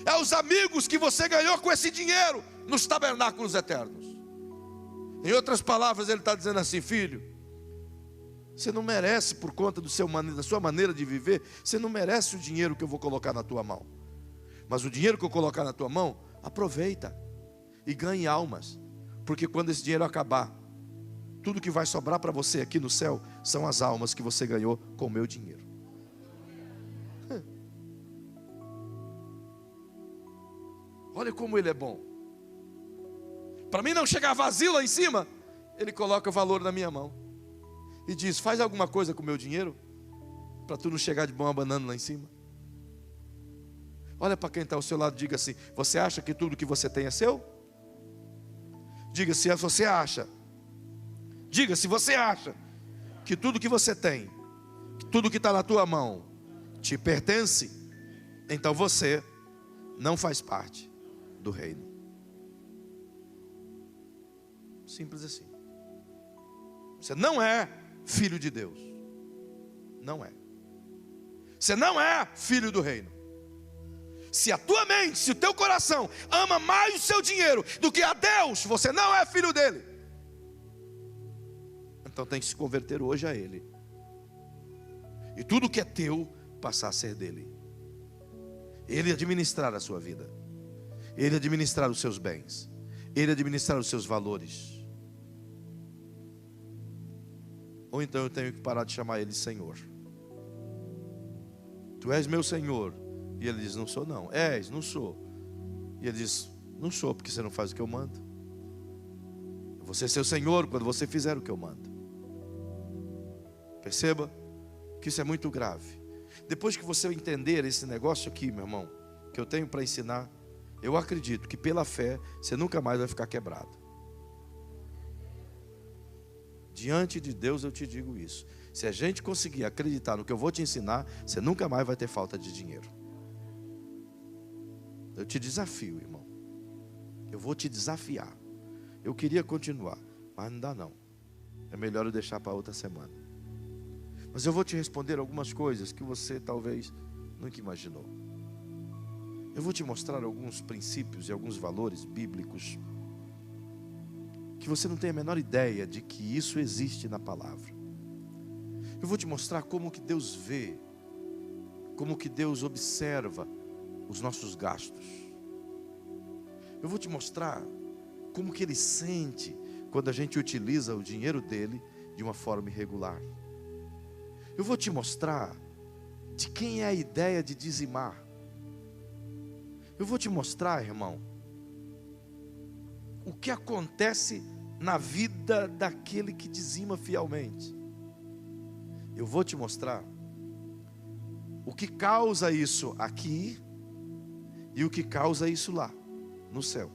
é os amigos que você ganhou com esse dinheiro nos tabernáculos eternos. Em outras palavras, ele está dizendo assim: filho, você não merece, por conta da sua maneira de viver, você não merece o dinheiro que eu vou colocar na tua mão. Mas o dinheiro que eu colocar na tua mão, aproveita e ganhe almas. Porque quando esse dinheiro acabar, tudo que vai sobrar para você aqui no céu são as almas que você ganhou com o meu dinheiro. Olha como ele é bom. Para mim não chegar vazio lá em cima, ele coloca o valor na minha mão e diz: faz alguma coisa com o meu dinheiro, para tu não chegar de bom abanando lá em cima. Olha para quem está ao seu lado, diga assim: você acha que tudo que você tem é seu? Diga se você acha. Diga se você acha que tudo que você tem, que tudo que está na tua mão te pertence, então você não faz parte do reino. Simples assim. Você não é filho de Deus. Não é. Você não é filho do reino. Se a tua mente, se o teu coração ama mais o seu dinheiro do que a Deus, você não é filho dele. Então tem que se converter hoje a ele. E tudo que é teu passar a ser dele. Ele administrar a sua vida. Ele administrar os seus bens. Ele administrar os seus valores. ou então eu tenho que parar de chamar Ele Senhor. Tu és meu Senhor. E Ele diz, não sou não. És, não sou. E Ele diz, não sou, porque você não faz o que eu mando. Eu vou ser seu Senhor quando você fizer o que eu mando. Perceba que isso é muito grave. Depois que você entender esse negócio aqui, meu irmão, que eu tenho para ensinar, eu acredito que pela fé você nunca mais vai ficar quebrado. Diante de Deus eu te digo isso. Se a gente conseguir acreditar no que eu vou te ensinar, você nunca mais vai ter falta de dinheiro. Eu te desafio, irmão. Eu vou te desafiar. Eu queria continuar, mas não dá não. É melhor eu deixar para outra semana. Mas eu vou te responder algumas coisas que você talvez nunca imaginou. Eu vou te mostrar alguns princípios e alguns valores bíblicos que você não tem a menor ideia de que isso existe na palavra. Eu vou te mostrar como que Deus vê, como que Deus observa os nossos gastos. Eu vou te mostrar como que Ele sente quando a gente utiliza o dinheiro dele de uma forma irregular. Eu vou te mostrar de quem é a ideia de dizimar. Eu vou te mostrar, irmão, o que acontece na vida daquele que dizima fielmente. Eu vou te mostrar o que causa isso aqui e o que causa isso lá, no céu.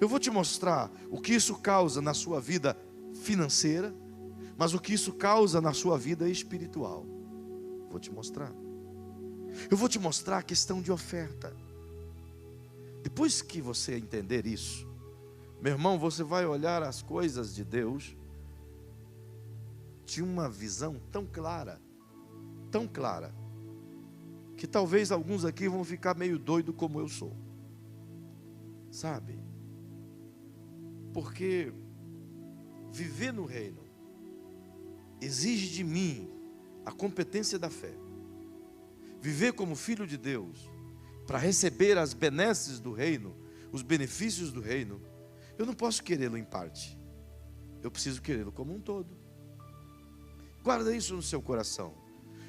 Eu vou te mostrar o que isso causa na sua vida financeira, mas o que isso causa na sua vida espiritual. Vou te mostrar. Eu vou te mostrar a questão de oferta. Depois que você entender isso, meu irmão, você vai olhar as coisas de Deus de uma visão tão clara, que talvez alguns aqui vão ficar meio doido como eu sou. Sabe? Porque viver no reino exige de mim a competência da fé. Viver como filho de Deus, para receber as benesses do reino, os benefícios do reino, eu não posso querê-lo em parte. Eu preciso querê-lo como um todo. Guarda isso no seu coração.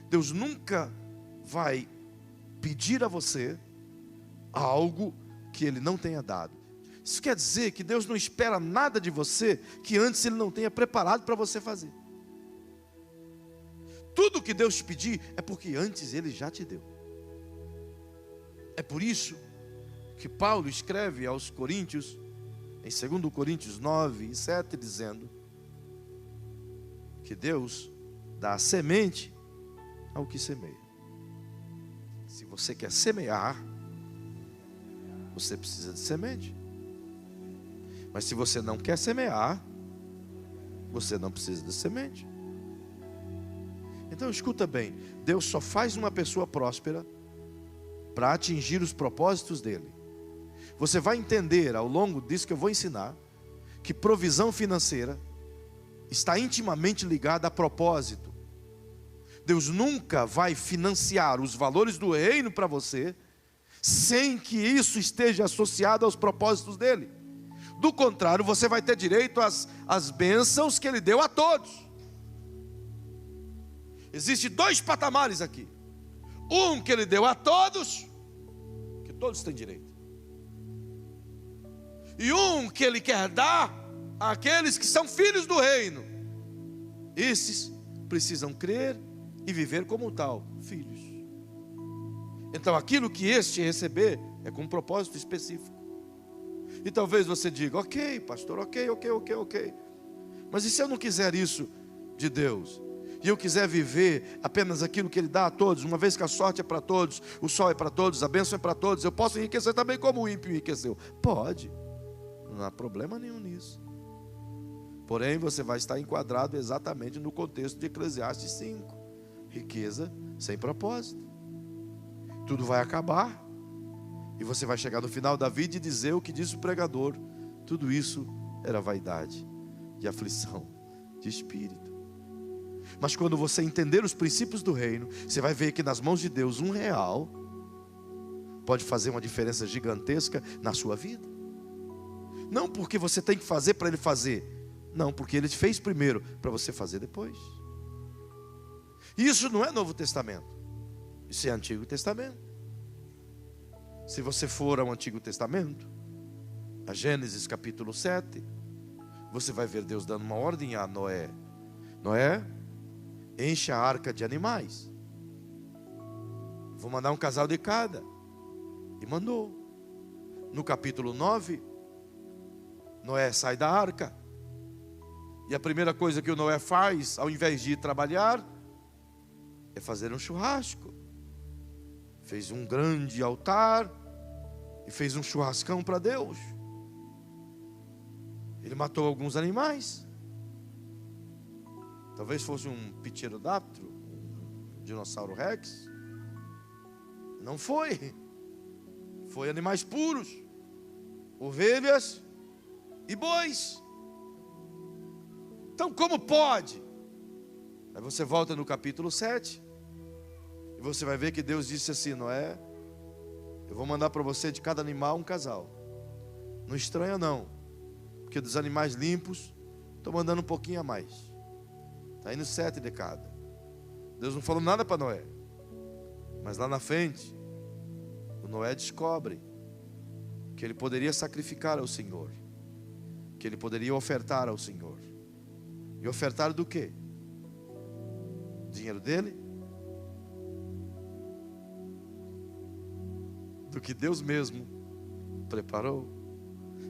Deus nunca vai pedir a você algo que Ele não tenha dado. Isso quer dizer que Deus não espera nada de você que antes Ele não tenha preparado para você fazer. Tudo que Deus te pedir é porque antes Ele já te deu. É por isso que Paulo escreve aos Coríntios, em 2 Coríntios 9 e 7, dizendo que Deus dá a semente ao que semeia. Se você quer semear, você precisa de semente. Mas se você não quer semear, você não precisa de semente. Então escuta bem, Deus só faz uma pessoa próspera para atingir os propósitos dele. Você vai entender ao longo disso que eu vou ensinar, que provisão financeira está intimamente ligada a propósito. Deus nunca vai financiar os valores do reino para você sem que isso esteja associado aos propósitos dele. Do contrário, você vai ter direito às bênçãos que Ele deu a todos. Existem dois patamares aqui. Um que Ele deu a todos, que todos têm direito. E um que Ele quer dar àqueles que são filhos do reino. Esses precisam crer e viver como tal, filhos. Então aquilo que este receber é com um propósito específico. E talvez você diga, ok, pastor, ok. Mas e se eu não quiser isso de Deus? E eu quiser viver apenas aquilo que Ele dá a todos, uma vez que a sorte é para todos, o sol é para todos, a bênção é para todos, eu posso enriquecer também como o ímpio enriqueceu? Pode, não há problema nenhum nisso. Porém, você vai estar enquadrado exatamente no contexto de Eclesiastes 5. Riqueza sem propósito. Tudo vai acabar. E você vai chegar no final da vida e dizer o que diz o pregador. Tudo isso era vaidade, de aflição, de espírito. Mas quando você entender os princípios do reino, você vai ver que nas mãos de Deus R$1 pode fazer uma diferença gigantesca na sua vida. Não porque você tem que fazer para Ele fazer, Não, porque Ele fez primeiro para você fazer depois. Isso não é Novo Testamento, isso é Antigo Testamento. Se você for ao Antigo Testamento, a Gênesis capítulo 7, você vai ver Deus dando uma ordem a Noé. Noé, enche a arca de animais. Vou mandar um casal de cada. E mandou. No capítulo 9, Noé sai da arca. E a primeira coisa que o Noé faz, ao invés de ir trabalhar, é fazer um churrasco. Fez um grande altar e fez um churrascão para Deus. Ele matou alguns animais. Talvez fosse um pterodáctilo, um dinossauro rex. Não foi. Foi animais puros, ovelhas e bois. Então como pode? Aí você volta no capítulo 7 e você vai ver que Deus disse assim: Noé, eu vou mandar para você de cada animal um casal. Não estranha não, porque dos animais limpos estou mandando um pouquinho a mais. Está indo 7 de cada. Deus não falou nada para Noé. Mas lá na frente, o Noé descobre que ele poderia sacrificar ao Senhor, que ele poderia ofertar ao Senhor. E ofertar do quê? Dinheiro dele? Do que Deus mesmo preparou.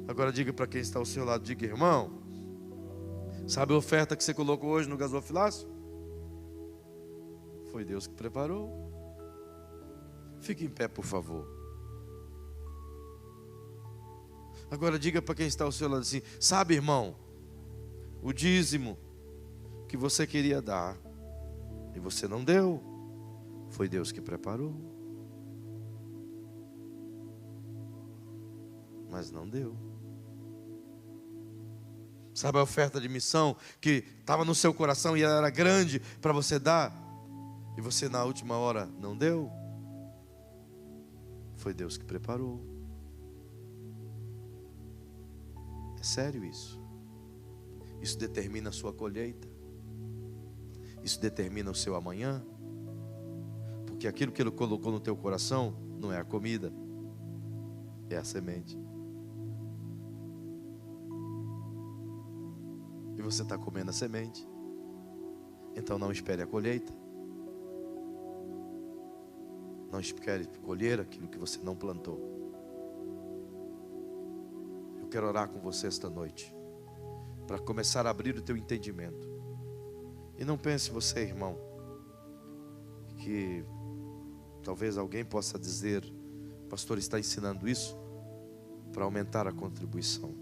Agora diga para quem está ao seu lado, diga: irmão, sabe a oferta que você colocou hoje no gasofilácio? Foi Deus que preparou. Fique em pé, por favor. Agora diga para quem está ao seu lado assim: sabe, irmão, o dízimo que você queria dar e você não deu, foi Deus que preparou. Mas não deu. Sabe a oferta de missão que estava no seu coração e ela era grande para você dar, e você na última hora não deu? Foi Deus que preparou. É sério isso. Isso determina a sua colheita. Isso determina o seu amanhã. Porque aquilo que Ele colocou no teu coração não é a comida, é a semente. E você está comendo a semente. Então não espere a colheita. Não espere colher aquilo que você não plantou. Eu quero orar com você esta noite, para começar a abrir o teu entendimento. E não pense você, irmão, que talvez alguém possa dizer: o pastor está ensinando isso para aumentar a contribuição.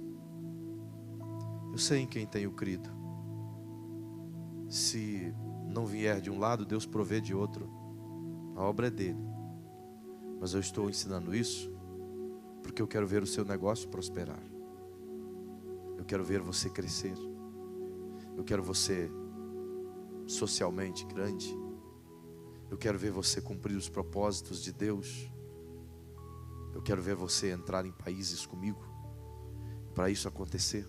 Eu sei em quem tenho crido. Se não vier de um lado, Deus provê de outro. A obra é dele. Mas eu estou ensinando isso porque eu quero ver o seu negócio prosperar. Eu quero ver você crescer. Eu quero você socialmente grande. Eu quero ver você cumprir os propósitos de Deus. Eu quero ver você entrar em países comigo. Para isso acontecer,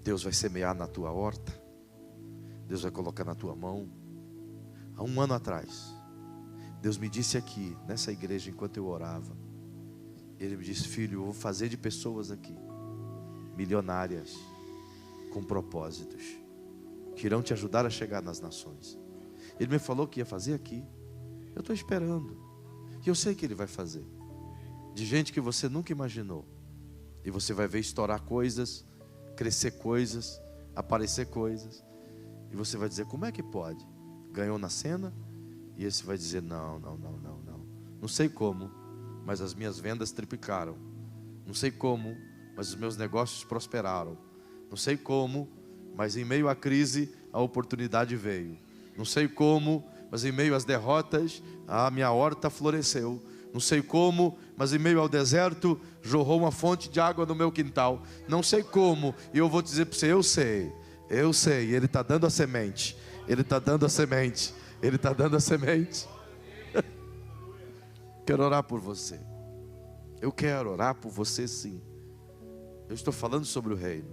Deus vai semear na tua horta. Deus vai colocar na tua mão. Há um ano atrás, Deus me disse aqui, nessa igreja, enquanto eu orava, Ele me disse: filho, eu vou fazer de pessoas aqui milionárias, com propósitos, que irão te ajudar a chegar nas nações. Ele me falou que ia fazer aqui. Eu estou esperando. E eu sei que Ele vai fazer. De gente que você nunca imaginou. E você vai ver estourar coisas, crescer coisas, aparecer coisas. E você vai dizer: como é que pode? Ganhou na cena? E esse vai dizer: não. Não sei como, mas as minhas vendas triplicaram. Não sei como, mas os meus negócios prosperaram. Não sei como, mas em meio à crise a oportunidade veio. Não sei como, mas em meio às derrotas a minha horta floresceu. Não sei como, mas em meio ao deserto jorrou uma fonte de água no meu quintal. Não sei como, e eu vou dizer para você: eu sei, Ele está dando a semente. Ele está dando a semente. Ele está dando a semente. Quero orar por você. Eu quero orar por você, sim. Eu estou falando sobre o reino.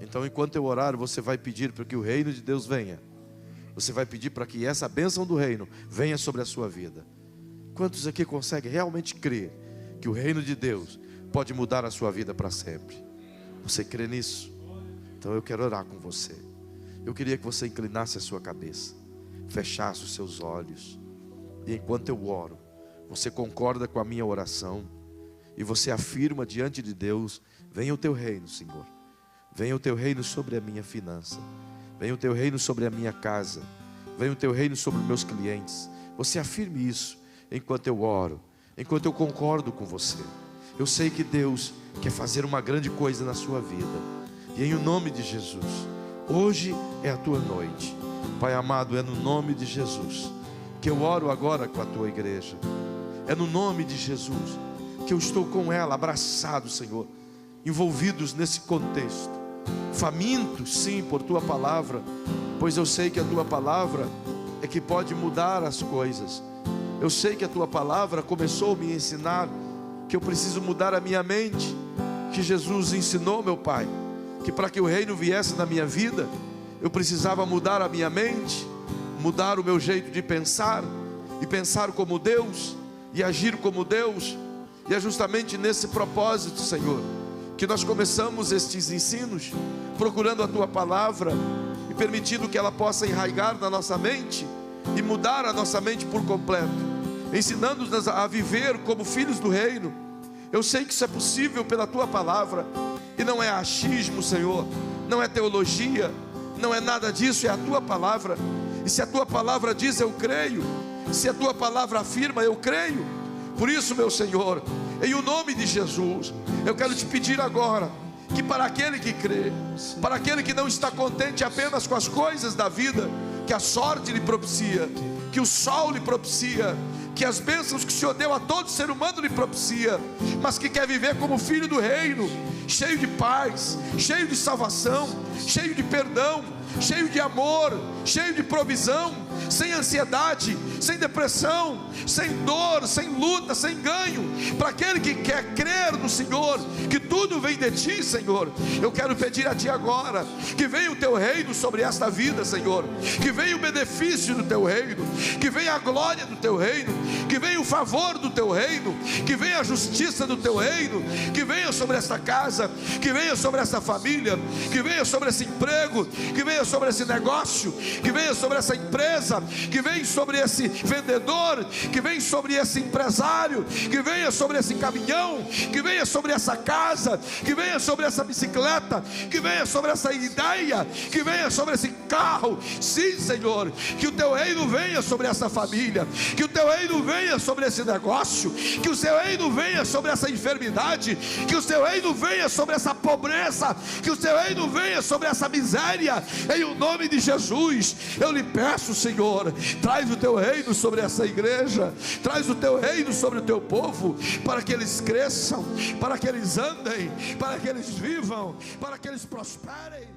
Então, enquanto eu orar, você vai pedir para que o reino de Deus venha. Você vai pedir para que essa bênção do reino venha sobre a sua vida. Quantos aqui conseguem realmente crer que o reino de Deus pode mudar a sua vida para sempre? Você crê nisso? Então eu quero orar com você. Eu queria que você inclinasse a sua cabeça, fechasse os seus olhos, e enquanto eu oro, você concorda com a minha oração, e você afirma diante de Deus: venha o teu reino, Senhor. Venha o teu reino sobre a minha finança. Venha o teu reino sobre a minha casa. Venha o teu reino sobre os meus clientes. Você afirme isso enquanto eu oro, enquanto eu concordo com você. Eu sei que Deus quer fazer uma grande coisa na sua vida. E em nome de Jesus, hoje é a tua noite. Pai amado, é no nome de Jesus que eu oro agora com a tua igreja. É no nome de Jesus que eu estou com ela, abraçado, Senhor, envolvidos nesse contexto, famintos sim por tua palavra, pois eu sei que a tua palavra é que pode mudar as coisas. Eu sei que a tua palavra começou a me ensinar que eu preciso mudar a minha mente, que Jesus ensinou, meu Pai, que para que o reino viesse na minha vida, eu precisava mudar a minha mente, mudar o meu jeito de pensar, e pensar como Deus, e agir como Deus. E é justamente nesse propósito, Senhor, que nós começamos estes ensinos, procurando a tua palavra, e permitindo que ela possa enraigar na nossa mente, e mudar a nossa mente por completo, ensinando-nos a viver como filhos do reino. Eu sei que isso é possível pela tua palavra, e não é achismo, Senhor, não é teologia, não é nada disso, é a tua palavra. E se a tua palavra diz, eu creio. Se a tua palavra afirma, eu creio. Por isso, meu Senhor, em o nome de Jesus, eu quero te pedir agora, que para aquele que crê, para aquele que não está contente apenas com as coisas da vida, que a sorte lhe propicia, que o sol lhe propicia, que as bênçãos que o Senhor deu a todo ser humano lhe propicia, mas que quer viver como filho do reino, cheio de paz, cheio de salvação, cheio de perdão, cheio de amor, cheio de provisão, sem ansiedade, sem depressão, sem dor, sem luta, sem ganho. Para aquele que quer crer no Senhor, que tudo vem de ti, Senhor, eu quero pedir a ti agora, que venha o teu reino sobre esta vida, Senhor, que venha o benefício do teu reino, que venha a glória do teu reino, que venha o favor do teu reino, que venha a justiça do teu reino, que venha sobre esta casa, que venha sobre essa família, que venha sobre esse emprego, que venha sobre esse negócio, que venha sobre essa empresa, que venha sobre esse vendedor, que venha sobre esse empresário, que venha sobre esse caminhão, que venha sobre essa casa, que venha sobre essa bicicleta, que venha sobre essa ideia, que venha sobre esse carro. Sim, Senhor, que o teu reino venha sobre essa família, que o teu reino venha sobre esse negócio, que o teu reino venha sobre essa enfermidade, que o teu reino venha sobre essa pobreza, que o teu reino venha sobre essa miséria. Em o nome de Jesus, eu lhe peço, Senhor, traz o teu reino sobre essa igreja, traz o teu reino sobre o teu povo, para que eles cresçam, para que eles andem, para que eles vivam, para que eles prosperem.